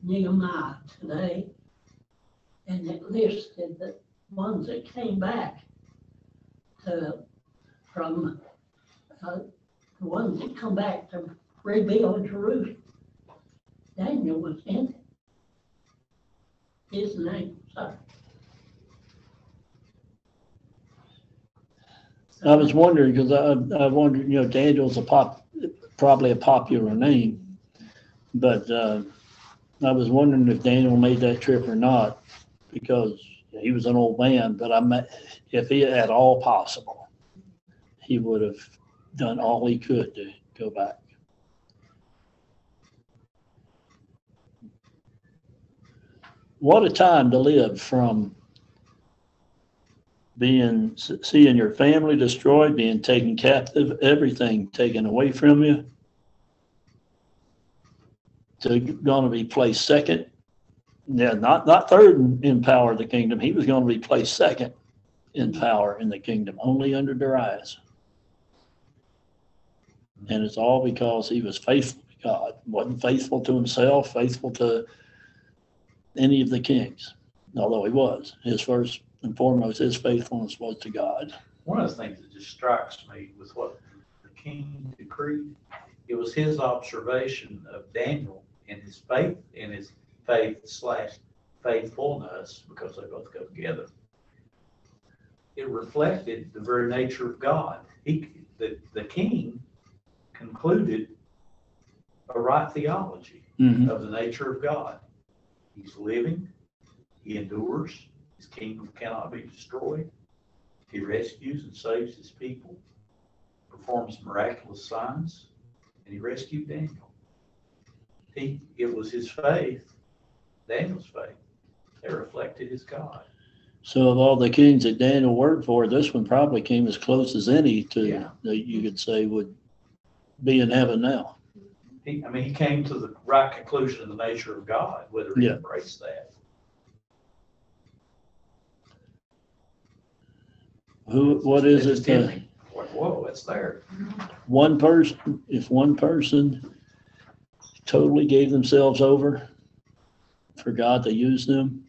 Nehemiah today, and it listed the ones that came back from the ones that come back to rebuild Jerusalem. Daniel was in it. His name, sorry. I was wondering, because I wondered, Daniel's probably a popular name. But I was wondering if Daniel made that trip or not, because he was an old man. But if he had at all possible, he would have done all he could to go back. What a time to live, from seeing your family destroyed, being taken captive, everything taken away from you, to going to be placed second. Yeah, not third in power of the kingdom. He was going to be placed second in power in the kingdom, only under Darius. And it's all because he was faithful to God, wasn't faithful to himself, faithful to any of the kings, although he was. His first and foremost, his faithfulness was to God. One of the things that just strikes me with what the king decreed, it was his observation of Daniel and his faith/faithfulness, because they both go together. It reflected the very nature of God. The king concluded a right theology of the nature of God. He's living, he endures, his kingdom cannot be destroyed. He rescues and saves his people, performs miraculous signs, and he rescued Daniel. It was his faith, Daniel's faith, that reflected his God. So of all the kings that Daniel worked for, this one probably came as close as any to that you could say would be in heaven now. He came to the right conclusion of the nature of God, whether he embraced that. What is it? Whoa, it's there. If one person totally gave themselves over for God to use them,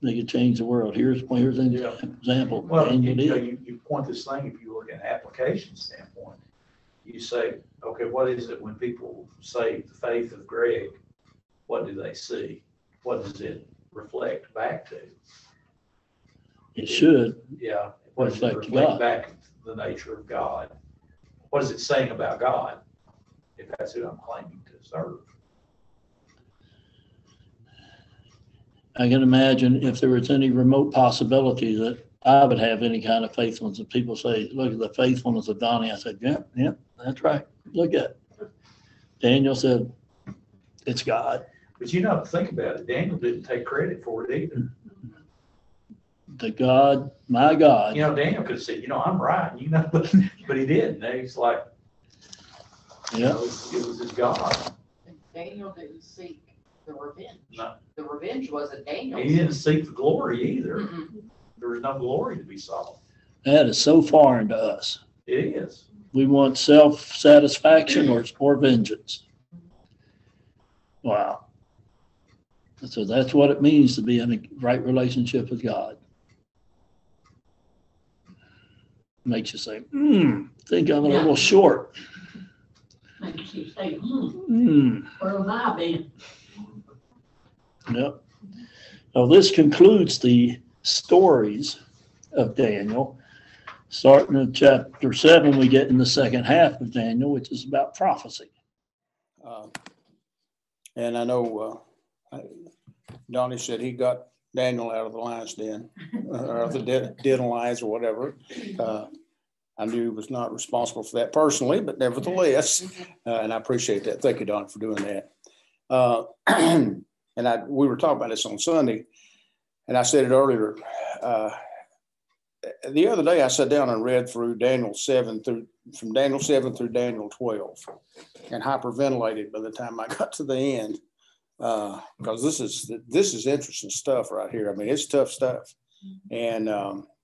they could change the world. Here's an example. Well, you point this thing, if you look at an application standpoint, you say, okay, what is it when people say the faith of Greg, what do they see? What does it reflect back to? It should. Yeah. What does it reflect back the nature of God? What is it saying about God, if that's who I'm claiming to serve? I can imagine if there was any remote possibility that I would have any kind of faithfulness. If people say, look at the faithfulness of Donnie, I said, yeah, that's right. Look at it. Daniel said, it's God. But think about it. Daniel didn't take credit for it either. My God. Daniel could have said, I'm right, but he didn't. He's like, it was his God. Daniel didn't seek the revenge. No. The revenge wasn't Daniel. He didn't seek the glory either. There was no glory to be sought. That is so foreign to us. It is. We want self-satisfaction or vengeance. Wow. So that's what it means to be in a right relationship with God. Makes you say, think I'm a little short. Makes you say, where have I been? Yep. Now this concludes the stories of Daniel. Starting in chapter 7, we get in the second half of Daniel, which is about prophecy. And I know Donnie said he got Daniel out of the lion's den, or the den of lions or whatever. I knew he was not responsible for that personally, but nevertheless, and I appreciate that. Thank you, Donnie, for doing that. And we were talking about this on Sunday, and I said it earlier. The other day, I sat down and read through from Daniel 7 through Daniel 12, and hyperventilated by the time I got to the end, because this is interesting stuff right here. I mean, it's tough stuff, and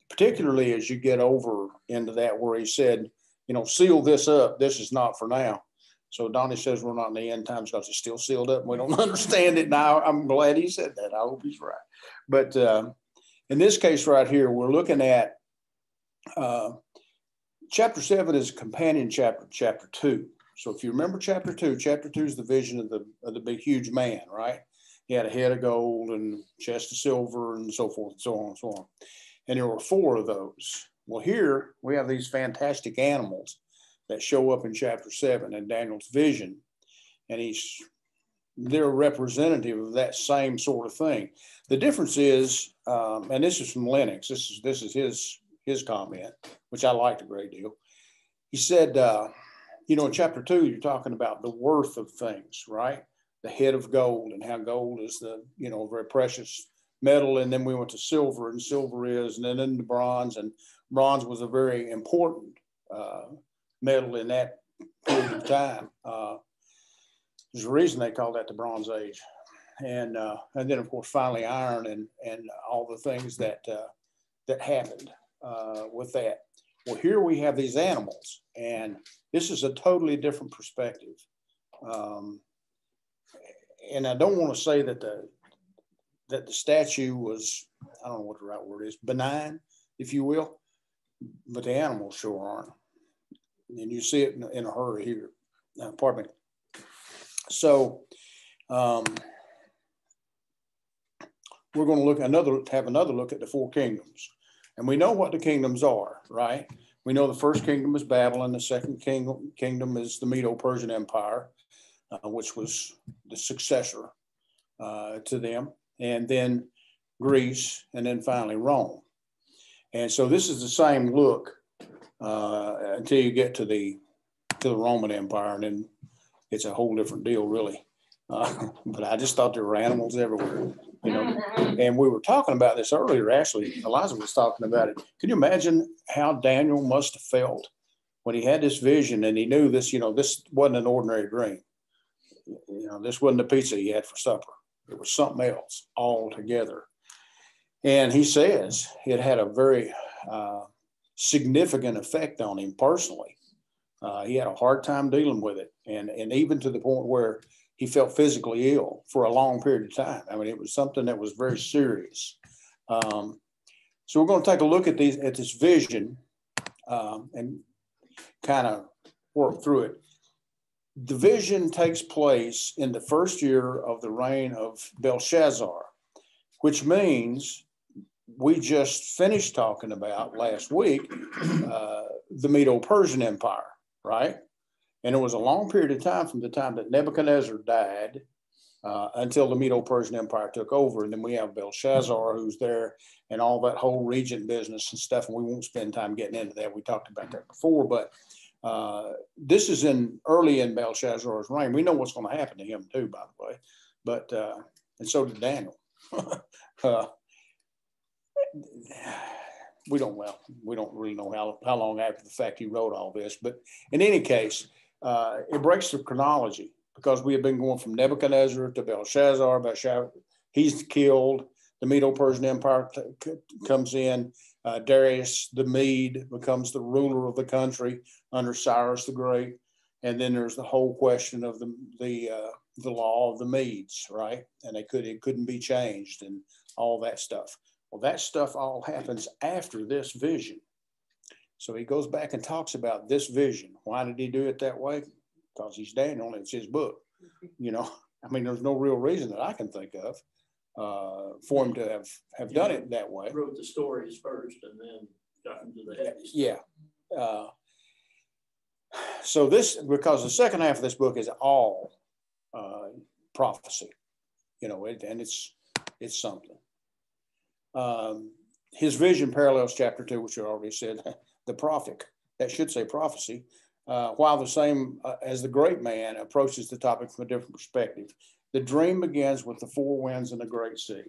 particularly as you get over into that where he said, seal this up. This is not for now. So Donnie says we're not in the end times because it's still sealed up and we don't understand it now. I'm glad he said that. I hope he's right. But in this case right here, we're looking at chapter 7 is a companion chapter, chapter 2. So if you remember chapter 2 is the vision of the big, huge man, right? He had a head of gold and chest of silver and so forth and so on and so on. And there were 4 of those. Well, here we have these fantastic animals that show up in chapter 7 in Daniel's vision. And they're representative of that same sort of thing. The difference is, and this is from Lennox, this is his comment, which I liked a great deal. He said, in chapter 2, you're talking about the worth of things, right? The head of gold and how gold is the, very precious metal. And then we went to silver, and silver is, and then into bronze, and bronze was a very important metal in that period of time. There's a reason they call that the Bronze Age. And then, of course, finally iron and all the things that happened. with that. Well, here we have these animals, and this is a totally different perspective. And I don't want to say that the statue was, I don't know what the right word is, benign, if you will, but the animals sure aren't. And you see it in a hurry here. Pardon me. So we're going to have another look at the four kingdoms. And we know what the kingdoms are, right? We know the first kingdom is Babylon. The second kingdom is the Medo-Persian Empire, which was the successor to them. And then Greece, and then finally Rome. And so this is the same look until you get to the Roman Empire, and then it's a whole different deal, really. But I just thought there were animals everywhere, you know. And we were talking about this earlier. Actually, Eliza was talking about it. Can you imagine how Daniel must have felt when he had this vision and he knew this? You know, this wasn't an ordinary dream. You know, this wasn't the pizza he had for supper. It was something else altogether. And he says it had a very significant effect on him personally. He had a hard time dealing with it, and even to the point where he felt physically ill for a long period of time. I mean, it was something that was very serious. So we're going to take a look at this vision and kind of work through it. The vision takes place in the first year of the reign of Belshazzar, which means we just finished talking about last week the Medo-Persian Empire, right? And it was a long period of time from the time that Nebuchadnezzar died until the Medo-Persian Empire took over. And then we have Belshazzar, who's there, and all that whole regent business and stuff. And we won't spend time getting into that. We talked about that before, but this is early in Belshazzar's reign. We know what's going to happen to him too, by the way. But and so did Daniel. We don't really know how long after the fact he wrote all this. But in any case, it breaks the chronology because we have been going from Nebuchadnezzar to Belshazzar. He's killed. The Medo-Persian Empire comes in. Darius the Mede becomes the ruler of the country under Cyrus the Great. And then there's the whole question of the law of the Medes, right? And it couldn't be changed and all that stuff. Well, that stuff all happens after this vision. So he goes back and talks about this vision. Why did he do it that way? Because he's Daniel and it's his book. You know, I mean, there's no real reason that I can think of for him to have done it that way. Wrote the stories first and then got into the heavy stuff. Yeah. So because the second half of this book is all prophecy, you know, and it's something. His vision parallels chapter 2, which I already said, the prophet, that should say prophecy, while the same as the great man approaches the topic from a different perspective. The dream begins with the four winds and the great sea.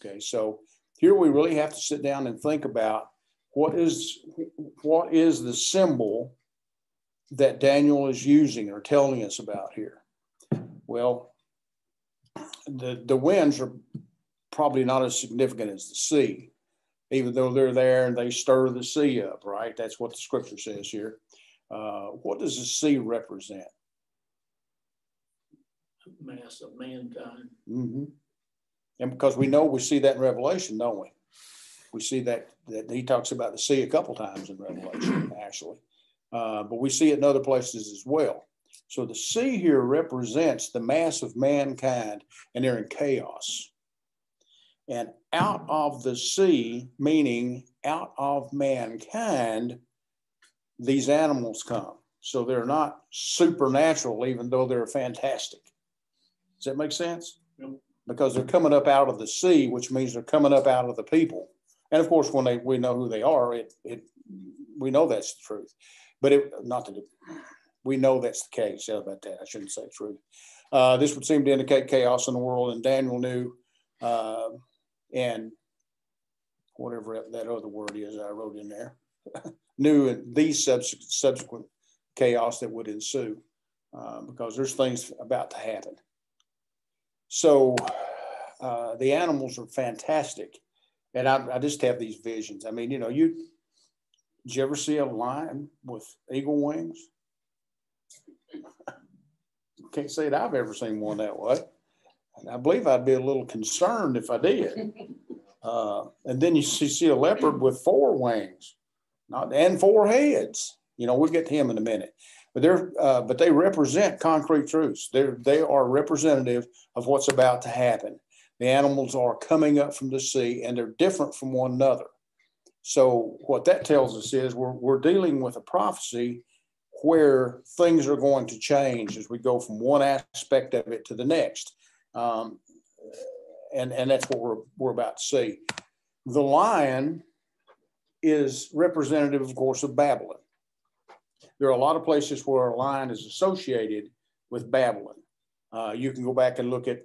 Okay, so here we really have to sit down and think about what is the symbol that Daniel is using or telling us about here. Well, the winds are probably not as significant as the sea, even though they're there and they stir the sea up, right? That's what the scripture says here. What does the sea represent? Mass of mankind. Mm-hmm. And because we see that in Revelation, don't we? We see that he talks about the sea a couple times in Revelation, actually. But we see it in other places as well. So the sea here represents the mass of mankind, and they're in chaos. And out of the sea, meaning out of mankind, these animals come. So they're not supernatural, even though they're fantastic. Does that make sense? Yep. Because they're coming up out of the sea, which means they're coming up out of the people. And of course, when we know who they are, we know that's the truth. But we know that's the case. How about that? I shouldn't say truth. This would seem to indicate chaos in the world, and Daniel knew, and whatever that other word is I wrote in there, knew these subsequent chaos that would ensue, because there's things about to happen. So the animals are fantastic. And I just have these visions. I mean, you know, Did you ever see a lion with eagle wings? Can't say that I've ever seen one that way. And I believe I'd be a little concerned if I did. And then you see a leopard with 4 wings, and 4 heads. You know, we'll get to him in a minute. But they represent concrete truths. They are representative of what's about to happen. The animals are coming up from the sea, and they're different from one another. So what that tells us is we're dealing with a prophecy where things are going to change as we go from one aspect of it to the next. And that's what we're about to see. The lion is representative, of course, of Babylon. There are a lot of places where a lion is associated with Babylon. You can go back and look at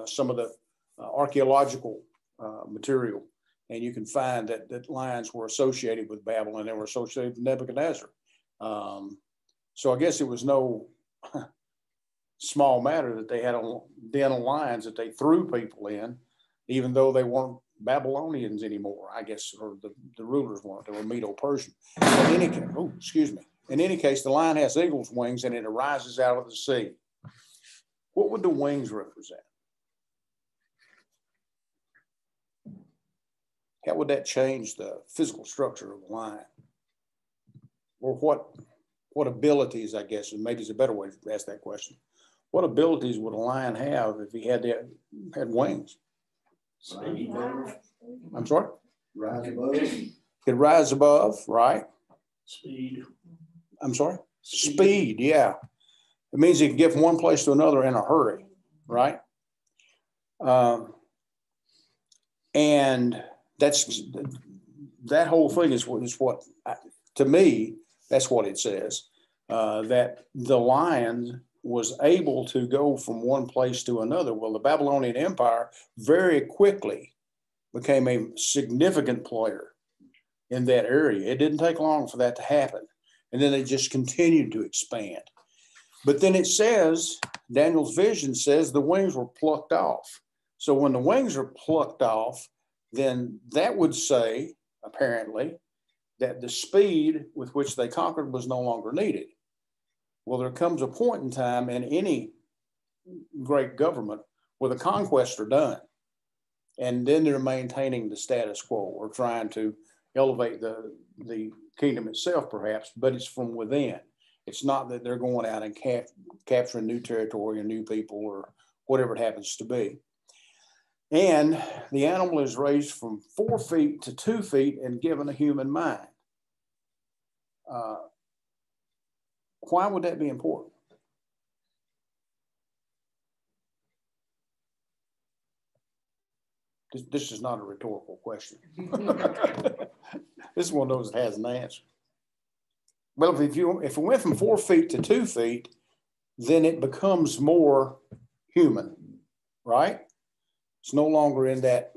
some of the archaeological material, and you can find that lions were associated with Babylon. They were associated with Nebuchadnezzar. So I guess it was no small matter that they had a den of lions that they threw people in, even though they weren't Babylonians anymore, I guess, or the rulers weren't. They were Medo-Persian. In any case, the lion has eagle's wings, and it arises out of the sea. What would the wings represent? How would that change the physical structure of the lion? Or what abilities, I guess, and maybe it's a better way to ask that question. What abilities would a lion have if he had wings? Speed. I'm sorry? Rise above. Could rise above, right? Speed. I'm sorry? Speed, yeah. It means he can get from one place to another in a hurry, right? And that whole thing is what to me, that's what it says, that the lion was able to go from one place to another. Well, the Babylonian Empire very quickly became a significant player in that area. It didn't take long for that to happen. And then they just continued to expand. But then it says, Daniel's vision says the wings were plucked off. So when the wings are plucked off, then that would say, apparently, that the speed with which they conquered was no longer needed. Well, there comes a point in time in any great government where the conquests are done. And then they're maintaining the status quo or trying to elevate the kingdom itself, perhaps, but it's from within. It's not that they're going out and capturing new territory or new people or whatever it happens to be. And the animal is raised from 4 feet to 2 feet and given a human mind. Why would that be important? This is not a rhetorical question. This is one of those that has an answer. Well, if it went from 4 feet to 2 feet, then it becomes more human, right? It's no longer in that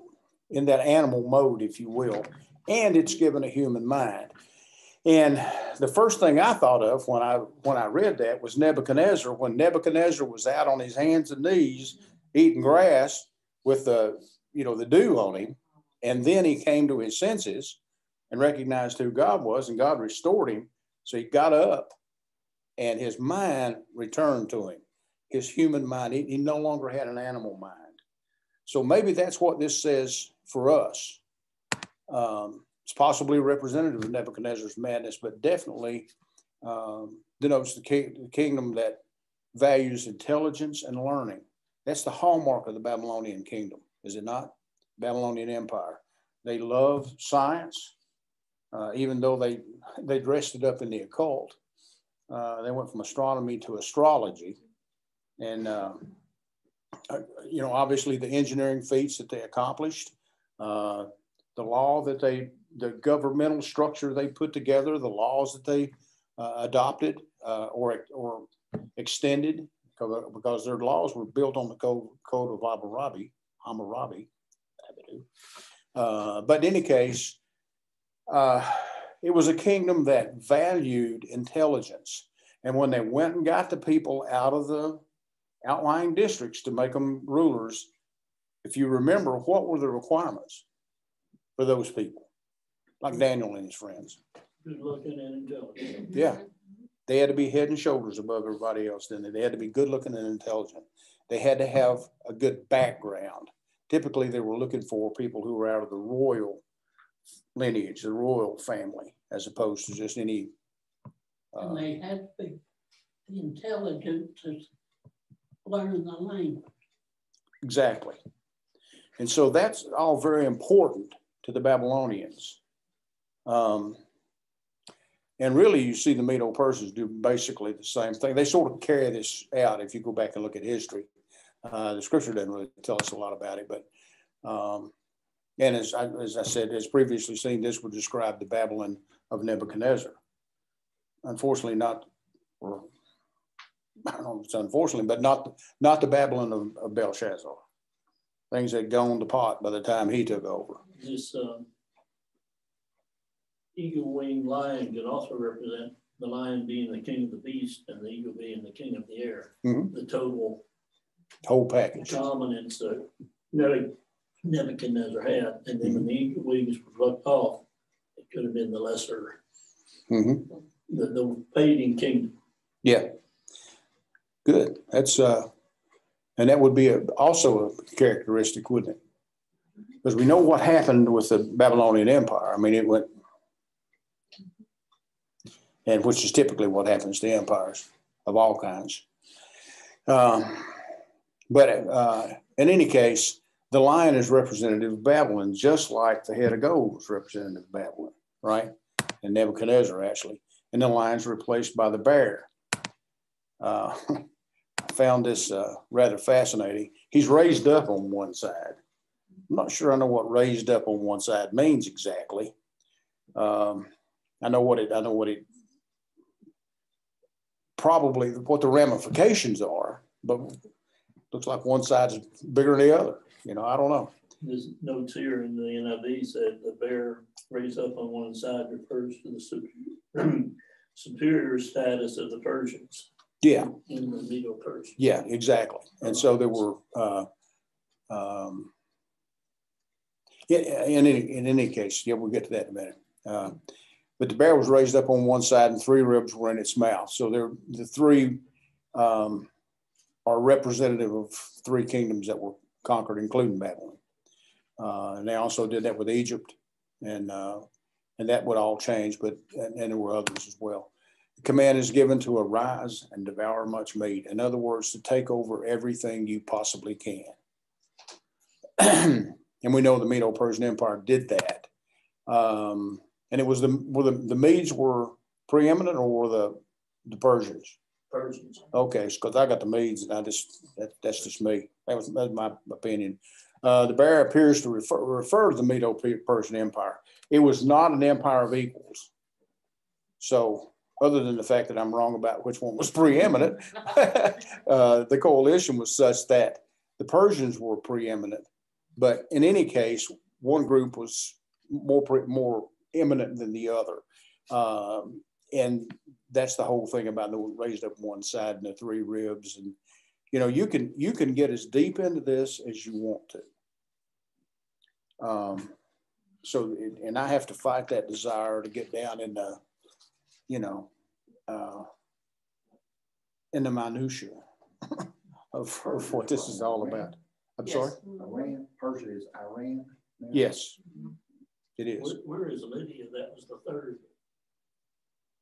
animal mode, if you will, and it's given a human mind. And the first thing I thought of when I read that was Nebuchadnezzar. When Nebuchadnezzar was out on his hands and knees eating grass with the dew on him, and then he came to his senses and recognized who God was, and God restored him. So he got up, and his mind returned to him, his human mind. He no longer had an animal mind. So maybe that's what this says for us. It's possibly representative of Nebuchadnezzar's madness, but definitely denotes the kingdom that values intelligence and learning. That's the hallmark of the Babylonian kingdom, is it not? Babylonian Empire. They love science, even though they dressed it up in the occult. They went from astronomy to astrology. And, obviously the engineering feats that they accomplished, the law that the governmental structure they put together, the laws that they adopted or extended, because their laws were built on the code of Hammurabi. But in any case, it was a kingdom that valued intelligence. And when they went and got the people out of the outlying districts to make them rulers, if you remember, what were the requirements for those people? Like Daniel and his friends. Good looking and intelligent. Yeah. They had to be head and shoulders above everybody else, didn't they? They had to be good looking and intelligent. They had to have a good background. Typically, they were looking for people who were out of the royal lineage, the royal family, as opposed to just any. And they had to be intelligent to learn the language. Exactly. And so that's all very important to the Babylonians. And really, you see the Medo-Persians do basically the same thing. They sort of carry this out if you go back and look at history. The scripture doesn't really tell us a lot about it, but and as I said, as previously seen, this would describe the Babylon of Nebuchadnezzar. Unfortunately, not, or I don't know if it's unfortunately, but not the Babylon of Belshazzar. Things had gone to pot by the time he took over. This eagle-winged lion could also represent the lion being the king of the beast and the eagle being the king of the air. Mm-hmm. The total whole package. dominance that Nebuchadnezzar had. And then when the eagle wings were plucked off, it could have been the lesser, the fading kingdom. Yeah. Good. That's and that would be also a characteristic, wouldn't it? Because we know what happened with the Babylonian Empire. I mean, it went, and which is typically what happens to empires of all kinds. But in any case, the lion is representative of Babylon, just like the head of gold was representative of Babylon, right? And Nebuchadnezzar, actually. And the lion's replaced by the bear. I found this rather fascinating. He's raised up on one side. I'm not sure I know what raised up on one side means exactly. I know what it probably what the ramifications are, but looks like one side's bigger than the other. You know, I don't know. There's notes here in the NIV said the bear raised up on one side refers to the superior status of the Persians. Yeah. In the Medo-Persians. Yeah, exactly. And so there were, in any case, yeah, we'll get to that in a minute. But the bear was raised up on one side and three ribs were in its mouth. So the three are representative of three kingdoms that were conquered, including Babylon. And they also did that with Egypt, and that would all change, but and there were others as well. The command is given to arise and devour much meat. In other words, to take over everything you possibly can. And we know the Medo-Persian Empire did that. And it was the Medes were preeminent, or were the Persians? Persians. Okay, because I got the Medes, and that's just me. That's my opinion. The bear appears to refer to the Medo-Persian Empire. It was not an empire of equals. So, other than the fact that I'm wrong about which one was preeminent, the coalition was such that the Persians were preeminent. But in any case, one group was more eminent than the other. And that's the whole thing about the raised up one side and the three ribs. And, you know, you can get as deep into this as you want to. And I have to fight that desire to get down in the, you know, in the minutia of what this is all about. I'm sorry? Iran, Persia is Iran now? Yes, it is. Where is Lydia? That was the third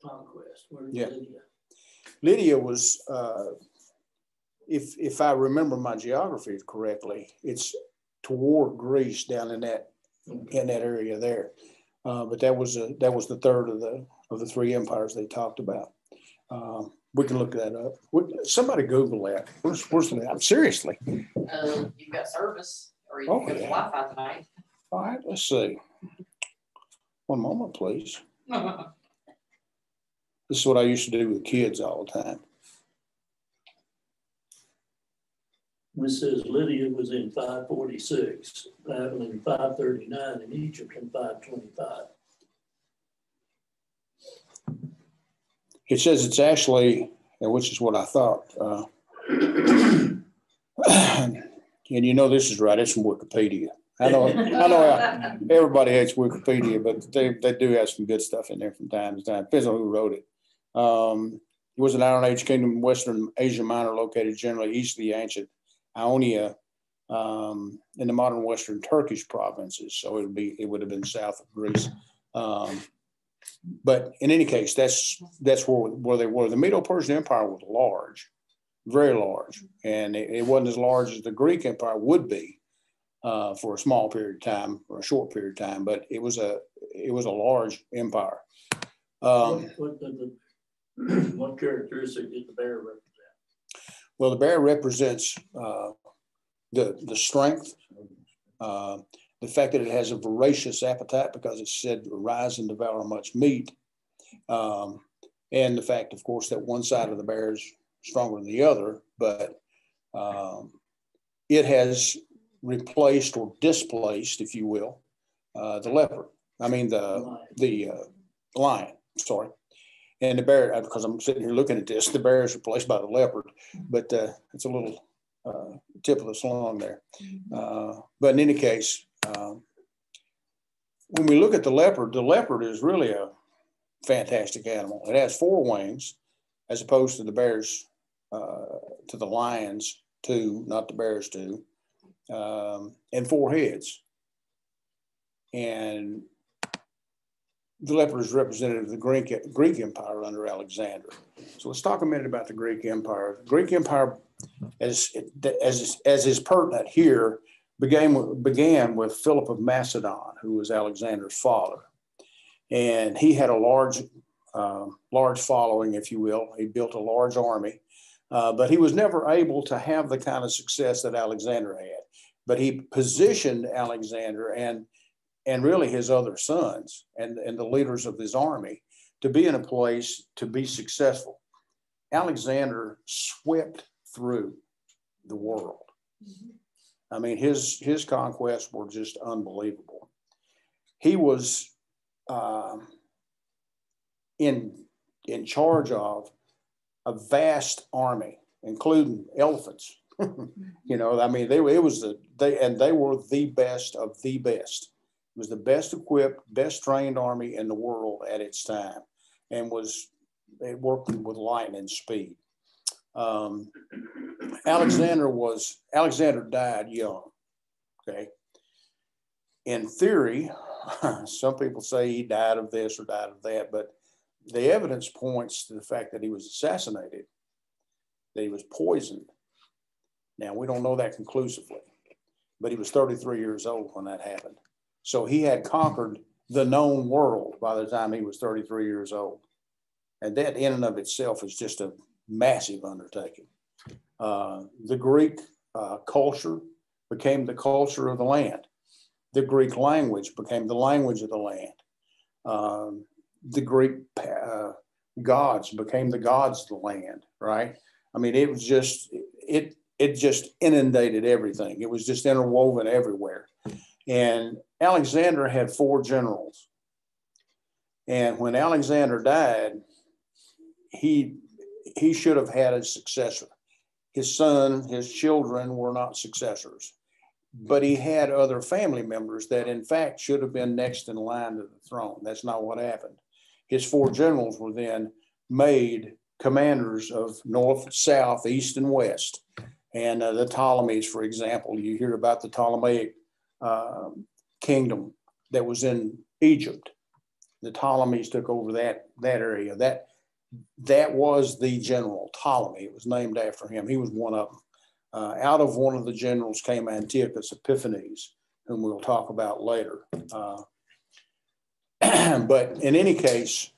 conquest. Where is Lydia? Lydia was, if I remember my geography correctly, it's toward Greece, down in that area there. But that was the third of the three empires they talked about. We can look that up. Somebody Google that. Where's that? Seriously. You've got service, or you can get Wi-Fi tonight. All right, let's see. One moment, please. This is what I used to do with kids all the time. This says Lydia was in 546, Babylon in 539, and Egypt in 525. It says it's actually, which is what I thought. And you know this is right. It's from Wikipedia. I know everybody hates Wikipedia, but they do have some good stuff in there from time to time. Depends on who wrote it. It was an Iron Age kingdom in Western Asia Minor, located generally east of the ancient Ionia, in the modern Western Turkish provinces. So it would have been south of Greece. But in any case, that's where they were. The Medo-Persian Empire was large, very large, and it wasn't as large as the Greek Empire would be for a small period of time or a short period of time. But it was a large empire. What characteristic did the bear represent? Well, the bear represents the strength, the fact that it has a voracious appetite because it's said to rise and devour much meat, and the fact, of course, that one side of the bear is stronger than the other, but it has replaced or displaced, if you will, the leopard. I mean the lion. Sorry. And the bear, because I'm sitting here looking at this, the bear is replaced by the leopard, but it's a little tip of the slung there. But in any case, when we look at the leopard is really a fantastic animal. It has 4 wings, as opposed to the bears, to the lions 2, not the bears 2, and 4 heads. And the leopard is representative of the Greek Empire under Alexander. So let's talk a minute about the Greek Empire. The Greek Empire, as is pertinent here, began with Philip of Macedon, who was Alexander's father. And he had a large following, if you will. He built a large army, but he was never able to have the kind of success that Alexander had. But he positioned Alexander and really his other sons and the leaders of his army to be in a place to be successful. Alexander swept through the world. I mean, his conquests were just unbelievable. He was in charge of a vast army, including elephants. You know, I mean, they were the best of the best. It was the best equipped, best trained army in the world at its time, and it worked with lightning speed. Alexander died young. Okay. In theory, some people say he died of this or died of that, but the evidence points to the fact that he was assassinated, that he was poisoned. Now, we don't know that conclusively, but he was 33 years old when that happened. So he had conquered the known world by the time he was 33 years old. And that in and of itself is just a massive undertaking. The Greek culture became the culture of the land. The Greek language became the language of the land. The Greek gods became the gods of the land, right? I mean, it was just, it just inundated everything. It was just interwoven everywhere. And Alexander had 4 generals. And when Alexander died, he should have had a successor. His son, his children were not successors, but he had other family members that in fact should have been next in line to the throne. That's not what happened. His 4 generals were then made commanders of north, south, east, and west. And the Ptolemies, for example, you hear about the Ptolemaic kingdom that was in Egypt. The Ptolemies took over that area. That was the general, Ptolemy. It was named after him. He was one of them. Out of one of the generals came Antiochus Epiphanes, whom we'll talk about later. But in any case,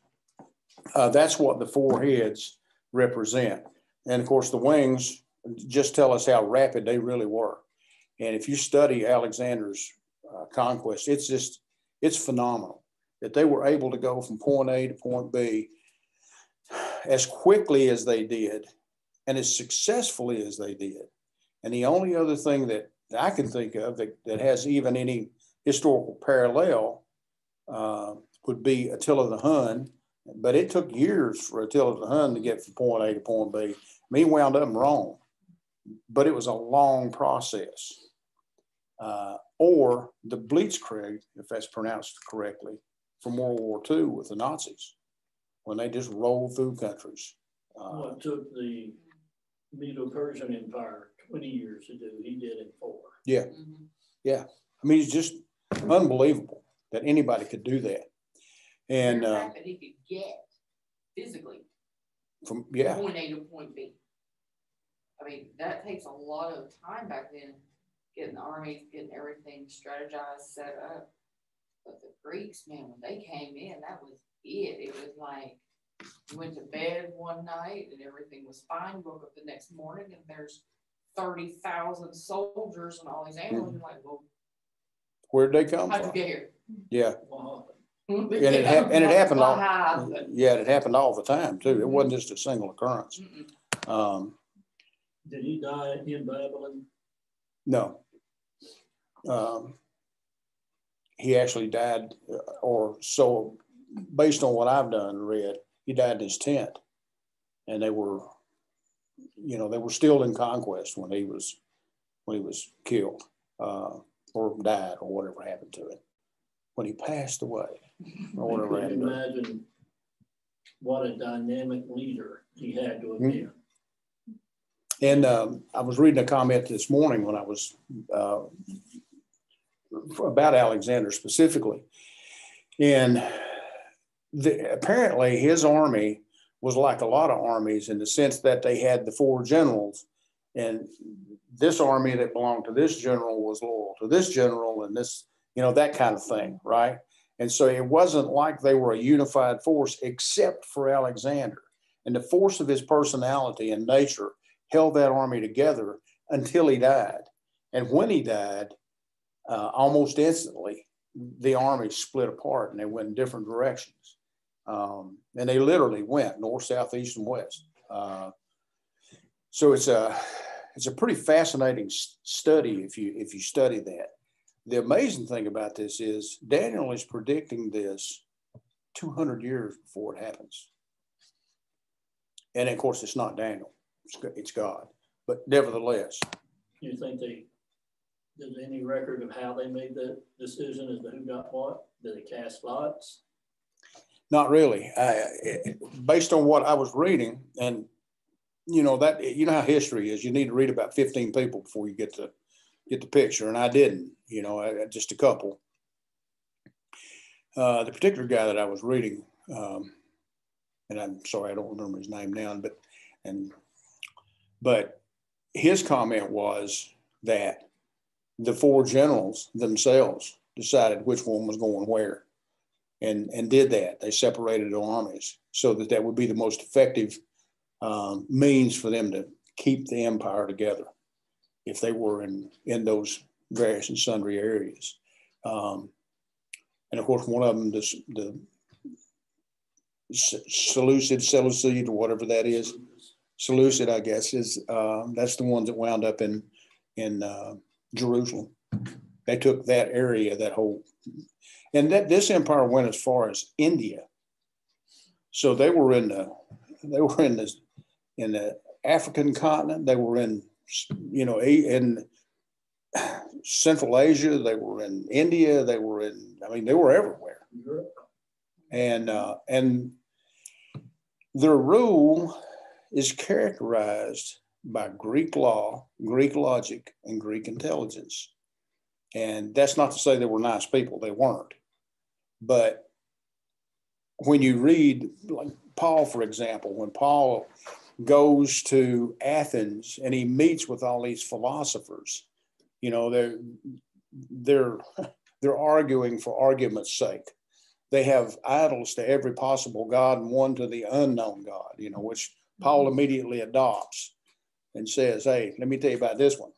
that's what the 4 heads represent. And of course, the wings just tell us how rapid they really were. And if you study Alexander's conquest, it's phenomenal that they were able to go from point A to point B as quickly as they did and as successfully as they did. And the only other thing that I can think of that has even any historical parallel would be Attila the Hun. But it took years for Attila the Hun to get from point A to point B. I mean, he wound up in Rome, but it was a long process. or the Blitzkrieg, if that's pronounced correctly, from World War II with the Nazis, when they just rolled through countries. What took the Medo-Persian Empire 20 years to do, he did in 4. Yeah, yeah. I mean, it's just unbelievable that anybody could do that. And the fact that he could get physically from point A to point B. I mean, that takes a lot of time back then, getting the armies, getting everything strategized, set up. But the Greeks, man, when they came in, that was it. It was like you went to bed one night and everything was fine. You woke up the next morning and there's 30,000 soldiers and all these animals. You're like, well, where'd they come how'd from? you get here? Yeah. Wow. And it happened all. Yeah, it happened all the time too. It wasn't just a single occurrence. Did he die in Babylon? No. He actually died, or so based on what I've done and read, he died in his tent, and they were still in conquest when he was killed, or died, or whatever happened to him. When he passed away, or whatever happened to him. Imagine what a dynamic leader he had to have been. And I was reading a comment this morning when I was about Alexander specifically. And apparently his army was like a lot of armies in the sense that they had the 4 generals, and this army that belonged to this general was loyal to this general, and this, that kind of thing, right? And so it wasn't like they were a unified force except for Alexander. And the force of his personality and nature held that army together until he died. And when he died, almost instantly, the army split apart and they went in different directions. And they literally went north, south, east, and west. So it's a pretty fascinating study if you study that. The amazing thing about this is Daniel is predicting this 200 years before it happens. And of course, it's not Daniel, it's God. But nevertheless. Do you think there's any record of how they made the decision as to who got what? Did they cast lots? Not really. Based on what I was reading, and how history is, you need to read about 15 people before you get the picture, and I didn't, just a couple. The particular guy that I was reading, and I'm sorry, I don't remember his name now, but his comment was that the 4 generals themselves decided which one was going where, and did that. They separated the armies so that would be the most effective means for them to keep the empire together if they were in those various and sundry areas. And of course, one of them, the Seleucid, or whatever that is, Seleucid, I guess, is that's the ones that wound up in Jerusalem. They took that area, that whole, and this empire went as far as India. So they were in the African continent. They were in Central Asia. They were in India. They were everywhere. And their rule is characterized by Greek law, Greek logic, and Greek intelligence. And that's not to say they were nice people. They weren't. But when you read, like Paul, for example, when Paul goes to Athens and he meets with all these philosophers, they're arguing for argument's sake. They have idols to every possible god and one to the unknown God, which Paul immediately adopts and says, hey, let me tell you about this one.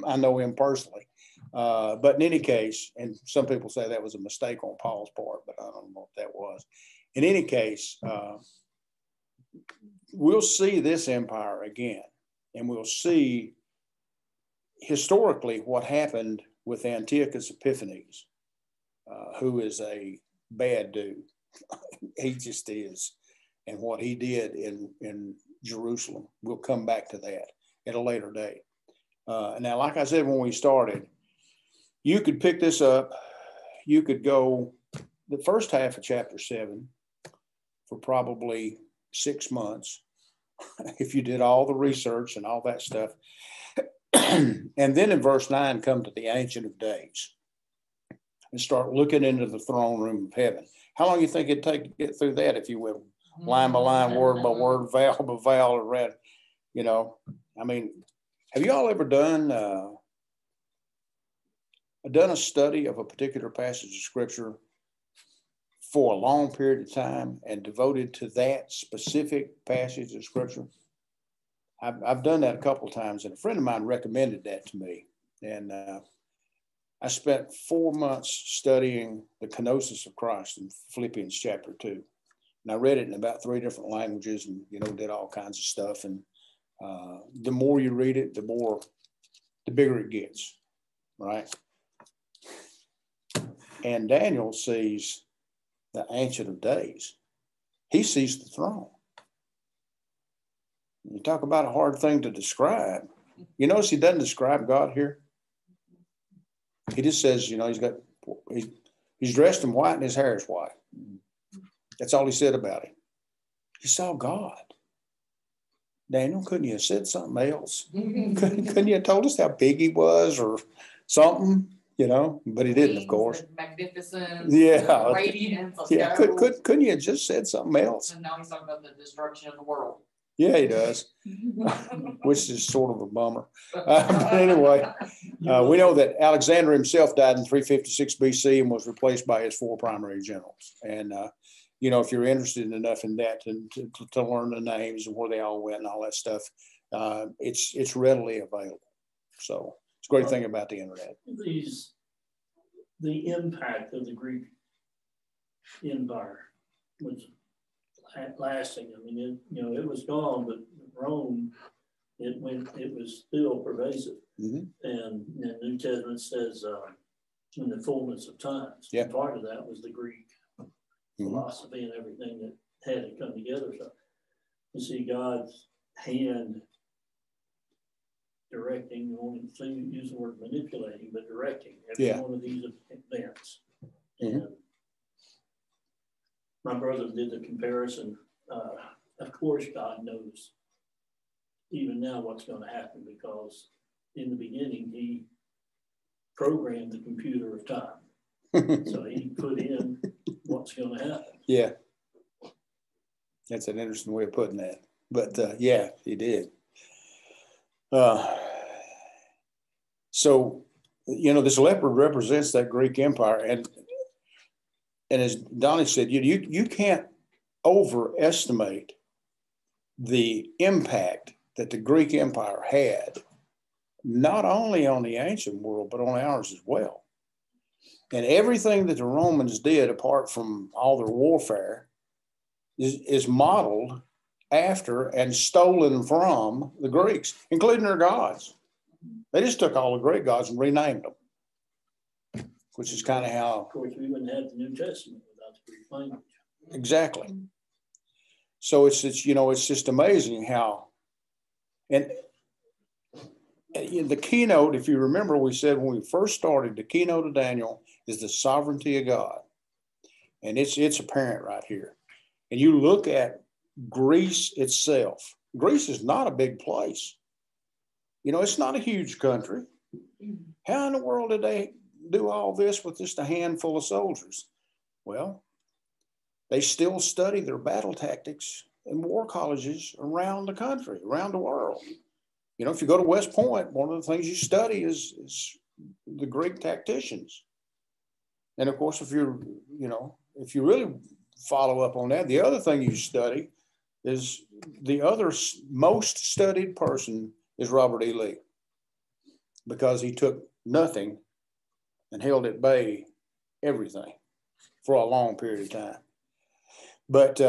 I know him personally. But in any case, and some people say that was a mistake on Paul's part, but I don't know what that was. In any case, we'll see this empire again, and we'll see historically what happened with Antiochus Epiphanes, who is a bad dude. He just is. And what he did in Jerusalem, we'll come back to that at a later date. Now, like I said when we started, you could pick this up. You could go the first half of chapter 7 for probably 6 months if you did all the research and all that stuff. And then in verse 9, come to the Ancient of Days and start looking into the throne room of heaven. How long do you think it'd take to get through that, if you will? Line by line, word by word, vowel by vowel, and read, you know. I mean, have you all ever done a study of a particular passage of scripture for a long period of time and devoted to that specific passage of scripture? I've done that a couple of times, and a friend of mine recommended that to me. And I spent 4 months studying the kenosis of Christ in Philippians chapter 2. And I read it in about 3 different languages and, you know, did all kinds of stuff. And the more you read it, the bigger it gets, right? And Daniel sees the Ancient of Days. He sees the throne. You talk about a hard thing to describe. You notice he doesn't describe God here. He just says, you know, he's dressed in white and his hair is white. That's all he said about him. He saw God. Daniel, couldn't you have said something else? couldn't you have told us how big he was or something? You know, but he didn't, of course. Magnificent. Yeah. Radiance. Yeah. Couldn't you have just said something else? And now he's talking about the destruction of the world. Yeah, he does, which is sort of a bummer. But anyway, we know that Alexander himself died in 356 BC and was replaced by his 4 primary generals. And, you know, if you're interested enough in that to learn the names and where they all went and all that stuff, it's readily available. So it's a great thing about the internet. The impact of the Greek Empire was lasting. I mean, it was gone, but Rome, it was still pervasive. Mm-hmm. And the New Testament says in the fullness of times. Yeah. Part of that was the Greek philosophy and everything that had to come together. So you see God's hand directing, I won't use the word manipulating, but directing every one of these events. Mm-hmm. And my brother did the comparison. Of course, God knows even now what's going to happen, because in the beginning, he programmed the computer of time. So he put in what's going to happen. Yeah. That's an interesting way of putting that. But yeah, he did. So, you know, this leopard represents that Greek Empire. And as Donnie said, you can't overestimate the impact that the Greek Empire had, not only on the ancient world, but on ours as well. And everything that the Romans did, apart from all their warfare, is modeled after and stolen from the Greeks, including their gods. They just took all the Greek gods and renamed them, which is kind of how. Of course, we wouldn't have the New Testament without the Greek language. Exactly. So it's just amazing how, and the keynote, if you remember, we said when we first started, the keynote of Daniel is the sovereignty of God. And it's apparent right here. And you look at Greece itself. Greece is not a big place. You know, it's not a huge country. How in the world did they do all this with just a handful of soldiers? Well, they still study their battle tactics in war colleges around the country, around the world. You know, if you go to West Point, one of the things you study is the Greek tacticians. And of course, if you really follow up on that, the other thing you study is the other most studied person is Robert E. Lee, because he took nothing and held at bay everything for a long period of time. But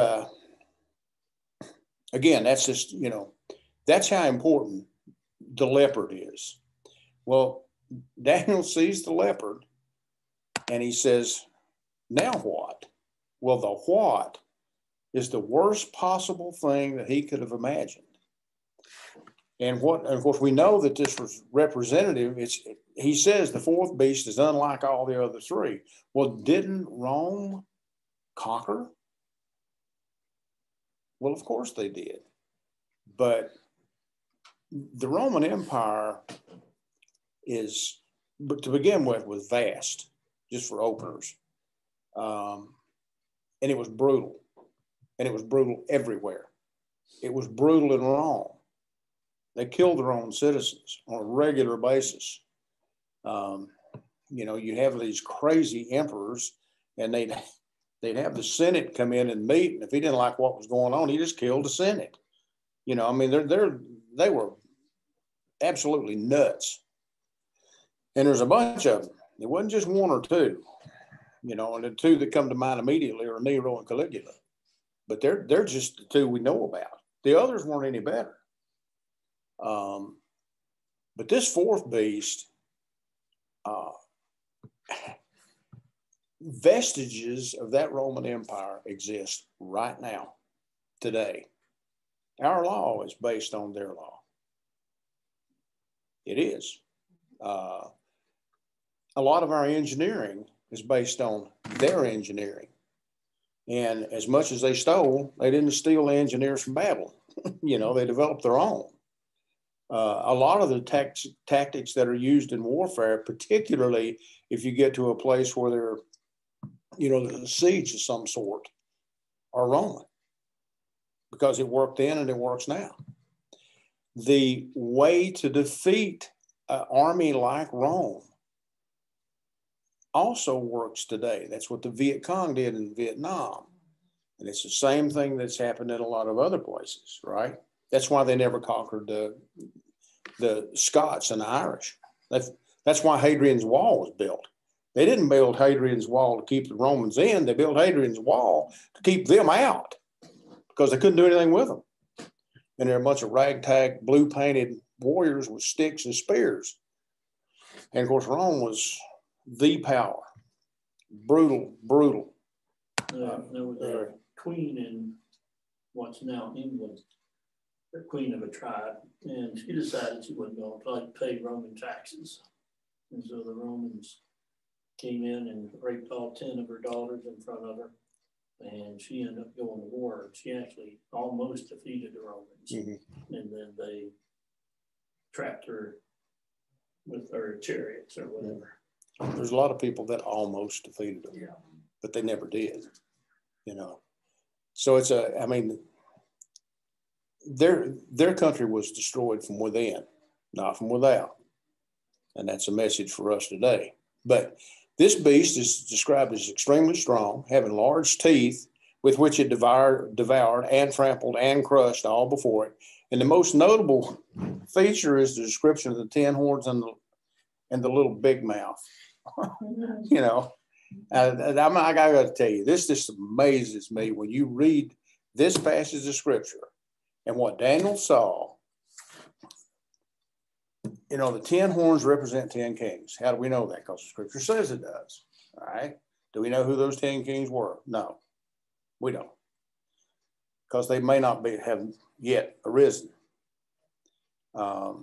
again, that's just, that's how important the leopard is. Well, Daniel sees the leopard and he says, now what? Well, the what is the worst possible thing that he could have imagined. And of course, we know that this was representative. He says the fourth beast is unlike all the other three. Well, didn't Rome conquer? Well, of course they did. But the Roman Empire but to begin with, was vast, just for openers. And it was brutal. And it was brutal everywhere. It was brutal in Rome. They killed their own citizens on a regular basis. You have these crazy emperors, and they'd have the Senate come in and meet, and if he didn't like what was going on, he just killed the Senate. They were absolutely nuts. And there's a bunch of them. It wasn't just one or two, and the two that come to mind immediately are Nero and Caligula. But they're just the two we know about. The others weren't any better. But this fourth beast, vestiges of that Roman Empire exist right now, today. Our law is based on their law. It is. A lot of our engineering is based on their engineering. And as much as they stole, they didn't steal the engineers from Babylon. They developed their own. A lot of the tactics that are used in warfare, particularly if you get to a place where there's a siege of some sort, are Roman, because it worked then and it works now. The way to defeat an army like Rome also works today. That's what the Viet Cong did in Vietnam. And it's the same thing that's happened in a lot of other places, right? That's why they never conquered the Scots and the Irish. That's why Hadrian's Wall was built. They didn't build Hadrian's Wall to keep the Romans in. They built Hadrian's Wall to keep them out because they couldn't do anything with them. And they're a bunch of ragtag, blue-painted warriors with sticks and spears. And, of course, Rome was the power. Brutal. There was a queen in what's now England, the queen of a tribe, and she decided she wasn't going to pay Roman taxes. And so the Romans came in and raped all 10 of her daughters in front of her, and she ended up going to war. She actually almost defeated the Romans, and then they trapped her with their chariots or whatever. There's a lot of people that almost defeated them, but they never did, So their country was destroyed from within, not from without. And that's a message for us today. But this beast is described as extremely strong, having large teeth with which it devoured and trampled and crushed all before it. And the most notable feature is the description of the 10 horns and the little big mouth. I got to tell you, this just amazes me when you read this passage of scripture and what Daniel saw. The 10 horns represent 10 kings. How do we know that? Because the scripture says it does. All right. Do we know who those 10 kings were? No, we don't. Because they may not have yet arisen. There's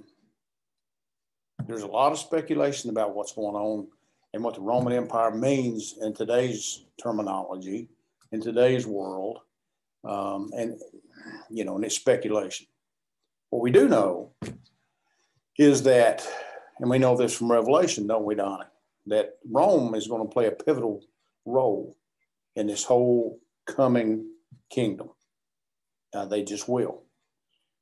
a lot of speculation about what's going on and what the Roman Empire means in today's terminology, in today's world, and it's speculation. What we do know is that, and we know this from Revelation, don't we, Donnie, that Rome is going to play a pivotal role in this whole coming kingdom. They just will.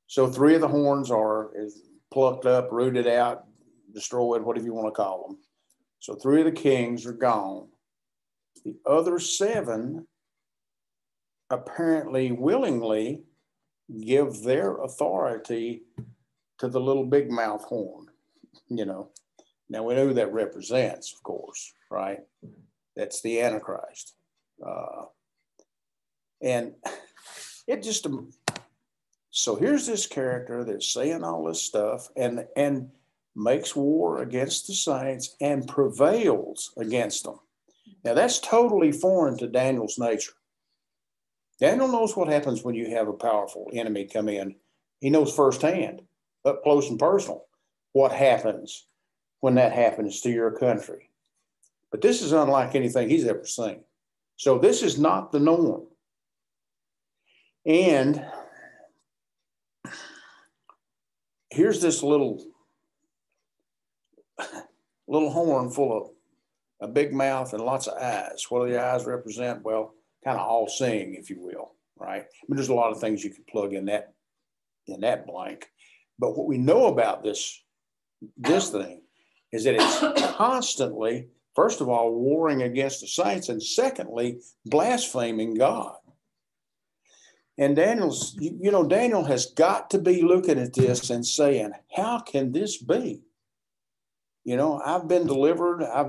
So 3 of the horns is plucked up, rooted out, destroyed, whatever you want to call them. So 3 of the kings are gone. The other 7 apparently willingly give their authority to the little big mouth horn, Now we know who that represents, of course, right? That's the Antichrist. And it just, so here's this character that's saying all this stuff and makes war against the saints and prevails against them. Now that's totally foreign to Daniel's nature. Daniel knows what happens when you have a powerful enemy come in. He knows firsthand. up close and personal what happens when that happens to your country. But this is unlike anything he's ever seen. So this is not the norm. And here's this little horn full of a big mouth and lots of eyes. What do the eyes represent? Well, kind of all seeing, if you will, right? I mean, there's a lot of things you can plug in that blank. But what we know about this thing is that it's constantly, first of all, warring against the saints, and secondly, blaspheming God. And Daniel has got to be looking at this and saying, how can this be? I've been delivered. I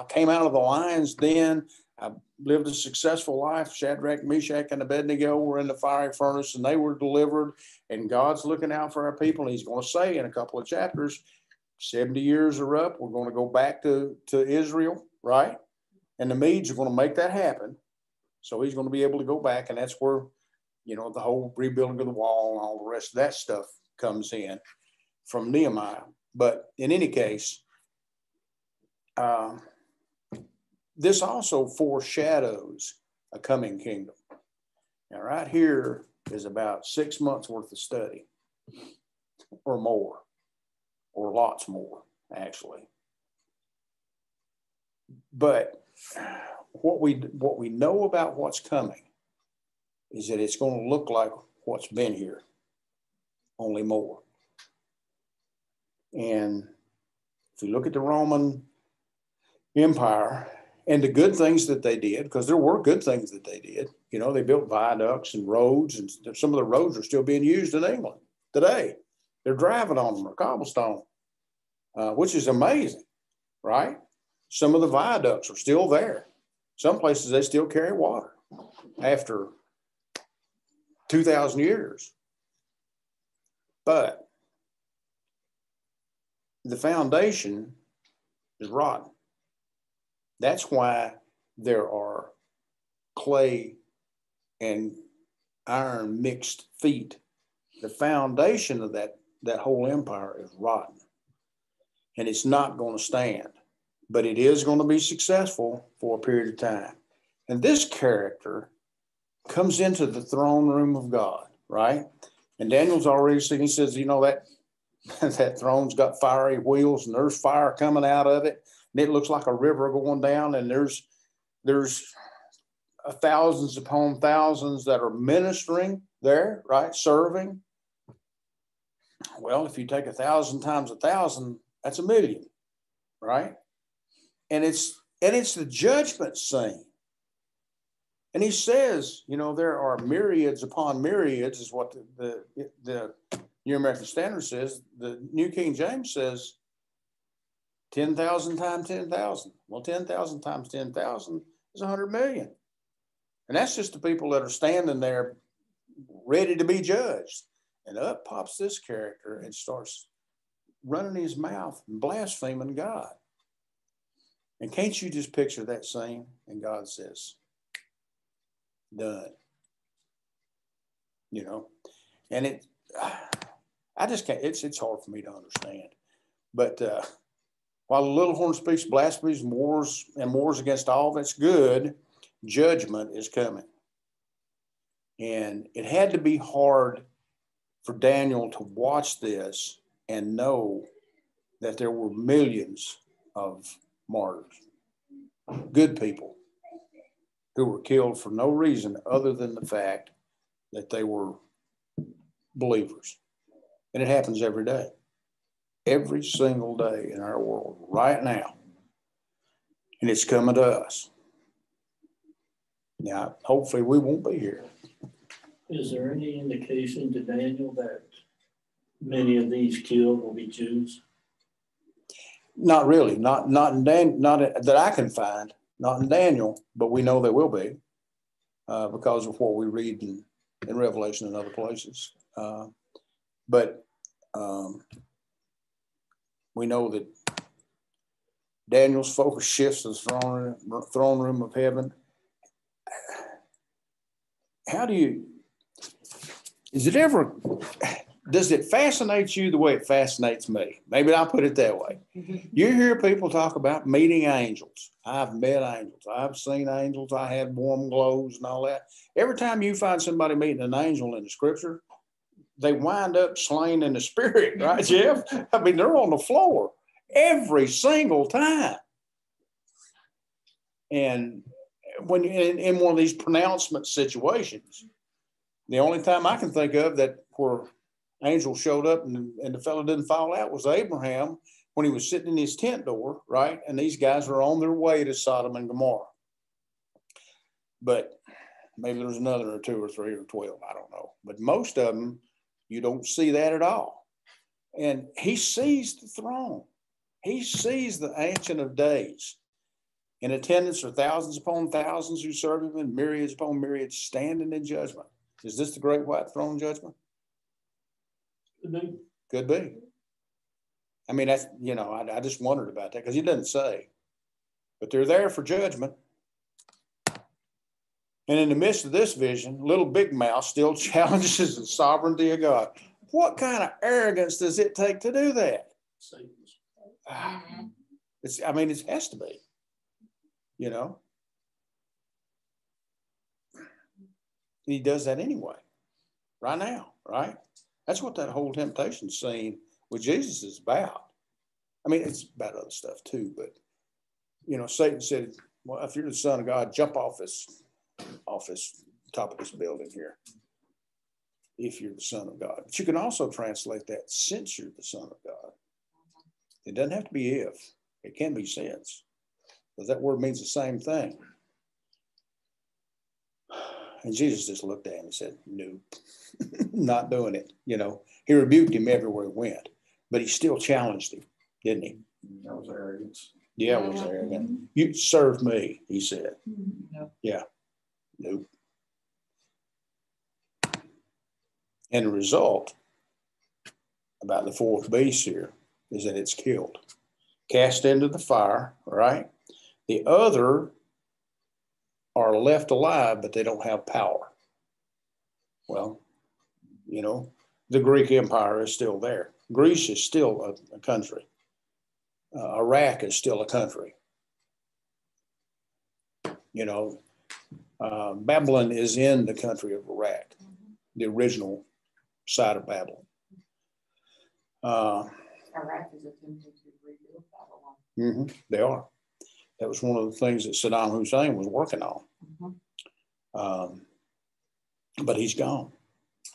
came out of the lion's den. I lived a successful life. Shadrach, Meshach, and Abednego were in the fiery furnace, and they were delivered. And God's looking out for our people. And he's going to say in a couple of chapters, 70 years are up. We're going to go back to Israel, right? And the Medes are going to make that happen. So he's going to be able to go back. And that's where, the whole rebuilding of the wall and all the rest of that stuff comes in from Nehemiah. But in any case, this also foreshadows a coming kingdom. Now, right here is about 6 months worth of study, or more, or lots more, actually. But what we know about what's coming is that it's going to look like what's been here, only more. And if you look at the Roman Empire and the good things that they did, because there were good things that they did, they built viaducts and roads, and some of the roads are still being used in England today. They're driving on them, or cobblestone, which is amazing, right? Some of the viaducts are still there. Some places they still carry water after 2,000 years. But the foundation is rotten. That's why there are clay and iron mixed feet. The foundation of that whole empire is rotten. And it's not going to stand. But it is going to be successful for a period of time. And this character comes into the throne room of God, right? And Daniel's already seen, he says, that throne's got fiery wheels, and there's fire coming out of it, and it looks like a river going down, and there's thousands upon thousands that are ministering there, right? Serving. Well, if you take 1,000 times 1,000, that's 1,000,000, right? And it's the judgment scene. And he says, there are myriads upon myriads, is what the New American Standard says. The New King James says 10,000 times 10,000. Well, 10,000 times 10,000 is 100 million. And that's just the people that are standing there ready to be judged. And up pops this character and starts running his mouth and blaspheming God. And can't you just picture that scene? And God says, done. And I just can't, it's hard for me to understand. But while the little horn speaks blasphemies and wars against all that's good, judgment is coming. And it had to be hard for Daniel to watch this and know that there were millions of martyrs, good people, who were killed for no reason other than the fact that they were believers. And it happens every day, every single day in our world right now. And it's coming to us. Now, hopefully we won't be here. Is there any indication to Daniel that many of these killed will be Jews? Not really, not that I can find, not in Daniel, but we know they will be because of what we read in Revelation and other places. But we know that Daniel's focus shifts to the throne room of heaven. Is it ever, does it fascinate you the way it fascinates me? Maybe I'll put it that way. You hear people talk about meeting angels. I've met angels. I've seen angels. I had warm glows and all that. Every time you find somebody meeting an angel in the scripture, they wind up slain in the spirit, right, Jeff? I mean, they're on the floor every single time. And when in one of these pronouncement situations, the only time I can think of that where angel showed up and the fellow didn't fall out was Abraham when he was sitting in his tent door, right? And these guys were on their way to Sodom and Gomorrah. But maybe there's another or 2 or 3 or 12, I don't know. But most of them, you don't see that at all. And he sees the throne. He sees the Ancient of Days. In attendance are thousands upon thousands who serve him, and myriads upon myriads standing in judgment. Is this the great white throne judgment? Could be. Could be. I mean, that's, you know, I just wondered about that because he doesn't say. But they're there for judgment. And in the midst of this vision, little Big Mouth still challenges the sovereignty of God. What kind of arrogance does it take to do that? I mean, it has to be, you know. He does that anyway, right now, right? That's what that whole temptation scene with Jesus is about. I mean, it's about other stuff too, but, you know, Satan said, well, if you're the Son of God, jump off this top of this building here, if you're the Son of God. But you can also translate that, since you're the Son of God. It doesn't have to be if, it can be since, because that word means the same thing. And Jesus just looked at him and said, no, not doing it. You know, he rebuked him everywhere he went, but he still challenged him, didn't he? That was arrogance. Yeah, it was arrogant. You serve me, he said. Yeah. Nope. And the result about the fourth beast here is that it's killed, cast into the fire, right? The other are left alive, but they don't have power. Well, you know, the Greek Empire is still there. Greece is still a country. Iraq is still a country. You know, Babylon is in the country of Iraq, the original site of Babylon. Iraq is attempting to rebuild Babylon. They are. That was one of the things that Saddam Hussein was working on. But he's gone,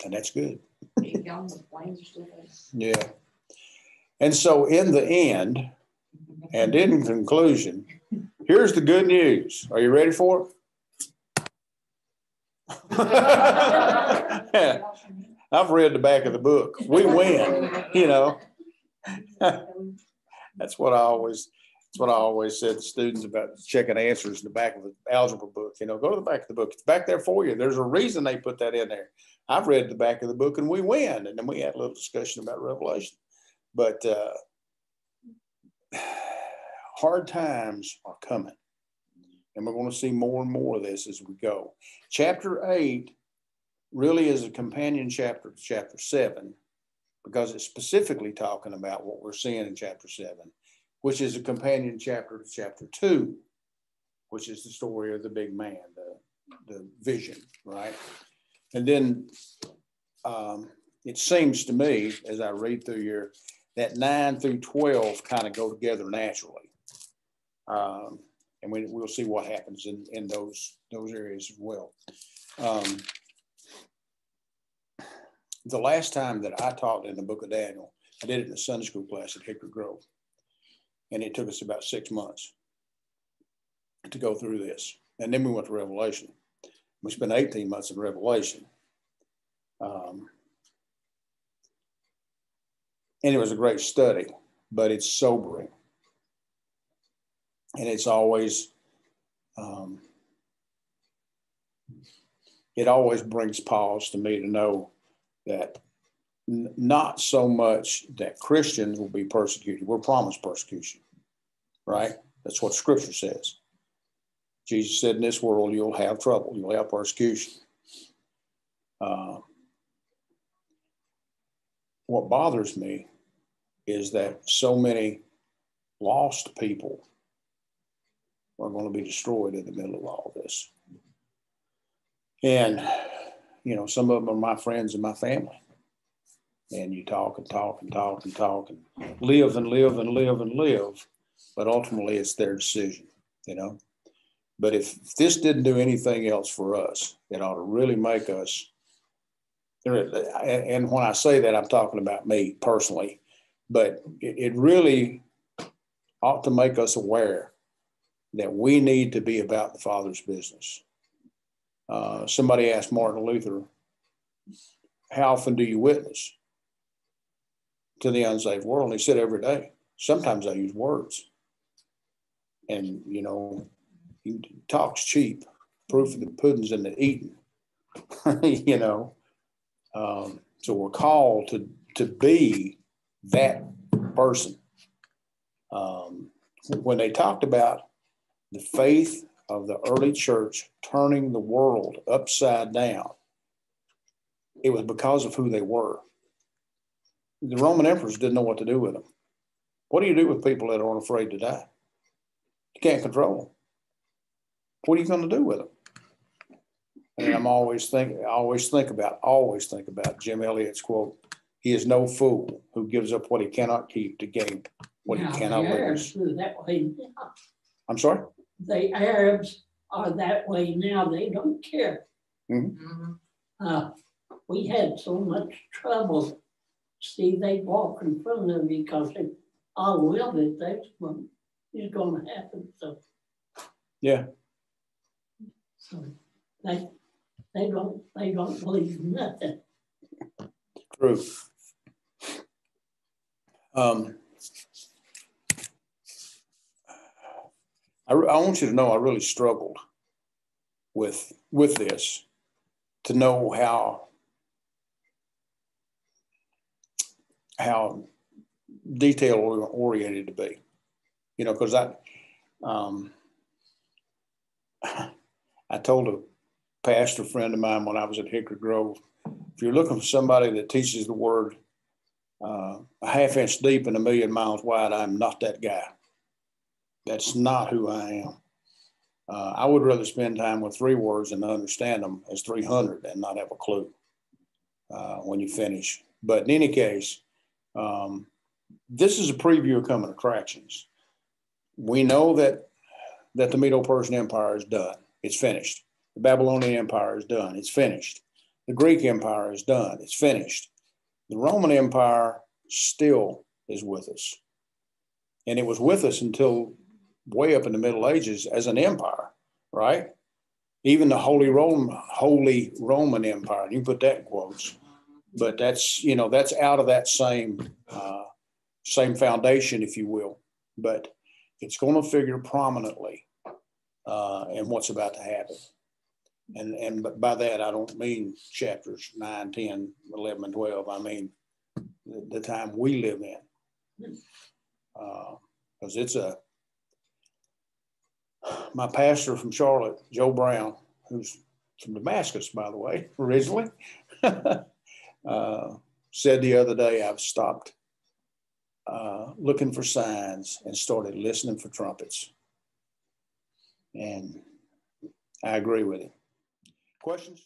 and that's good. He's gone, the planes are still there. Yeah. And so in the end, and in conclusion, here's the good news. Are you ready for it? I've read the back of the book. We win, you know. That's what I always said to students about checking answers in the back of the algebra book. You know, go to the back of the book. It's back there for you. There's a reason they put that in there. I've read the back of the book and we win. And then we had a little discussion about Revelation. But hard times are coming. And we're going to see more and more of this as we go. Chapter 8 really is a companion chapter to chapter 7, because it's specifically talking about what we're seeing in chapter 7, which is a companion chapter to chapter 2, which is the story of the big man, the vision, right? And then it seems to me, as I read through here, that 9 through 12 kind of go together naturally. And we'll see what happens in those areas as well. The last time that I taught in the book of Daniel, I did it in a Sunday school class at Hickory Grove. And it took us about 6 months to go through this. And then we went to Revelation. We spent 18 months in Revelation. And it was a great study, but it's sobering. And it's always, it always brings pause to me to know that not so much that Christians will be persecuted. We're promised persecution, right? That's what Scripture says. Jesus said, in this world, you'll have trouble. You'll have persecution. what bothers me is that so many lost people are going to be destroyed in the middle of all this. And, you know, some of them are my friends and my family. And you talk and talk and talk and talk and live and live and live and live. But ultimately, it's their decision, you know. But if this didn't do anything else for us, it ought to really make us, and when I say that, I'm talking about me personally, but it really ought to make us aware that we need to be about the Father's business. Somebody asked Martin Luther, how often do you witness to the unsaved world? And he said, every day. Sometimes I use words. And, you know, he talks cheap. Proof of the pudding's in the eating. You know. So we're called to be that person. When they talked about the faith of the early church turning the world upside down, it was because of who they were. The Roman emperors didn't know what to do with them. What do you do with people that aren't afraid to die? You can't control them. What are you going to do with them? And I always think about Jim Elliot's quote, he is no fool who gives up what he cannot keep to gain what he cannot lose. That way now. I'm sorry? The Arabs are that way now. They don't care. Mm-hmm. We had so much trouble. See, they walk in front of me because they, oh, well, that's what is going to happen. So, yeah. So they don't believe nothing. True. I want you to know I really struggled with this, to know how detail oriented to be, you know, because I told a pastor friend of mine when I was at Hickory Grove, if you're looking for somebody that teaches the word a half-inch deep and 1,000,000 miles wide, I'm not that guy. That's not who I am. I would rather spend time with 3 words and understand them as 300 and not have a clue when you finish. But in any case, this is a preview of coming attractions. We know that the Medo-Persian Empire is done. It's finished. The Babylonian Empire is done. It's finished. The Greek Empire is done. It's finished. The Roman Empire still is with us. And it was with us until way up in the Middle Ages as an empire, right? Even the Holy Roman Empire, you can put that in quotes, but that's, you know, that's out of that same foundation, if you will. But it's going to figure prominently in what's about to happen. And by that, I don't mean chapters 9, 10, 11, and 12. I mean the time we live in. Because my pastor from Charlotte, Joe Brown, who's from Damascus, by the way, originally, said the other day, I've stopped looking for signs and started listening for trumpets. And I agree with him. Questions?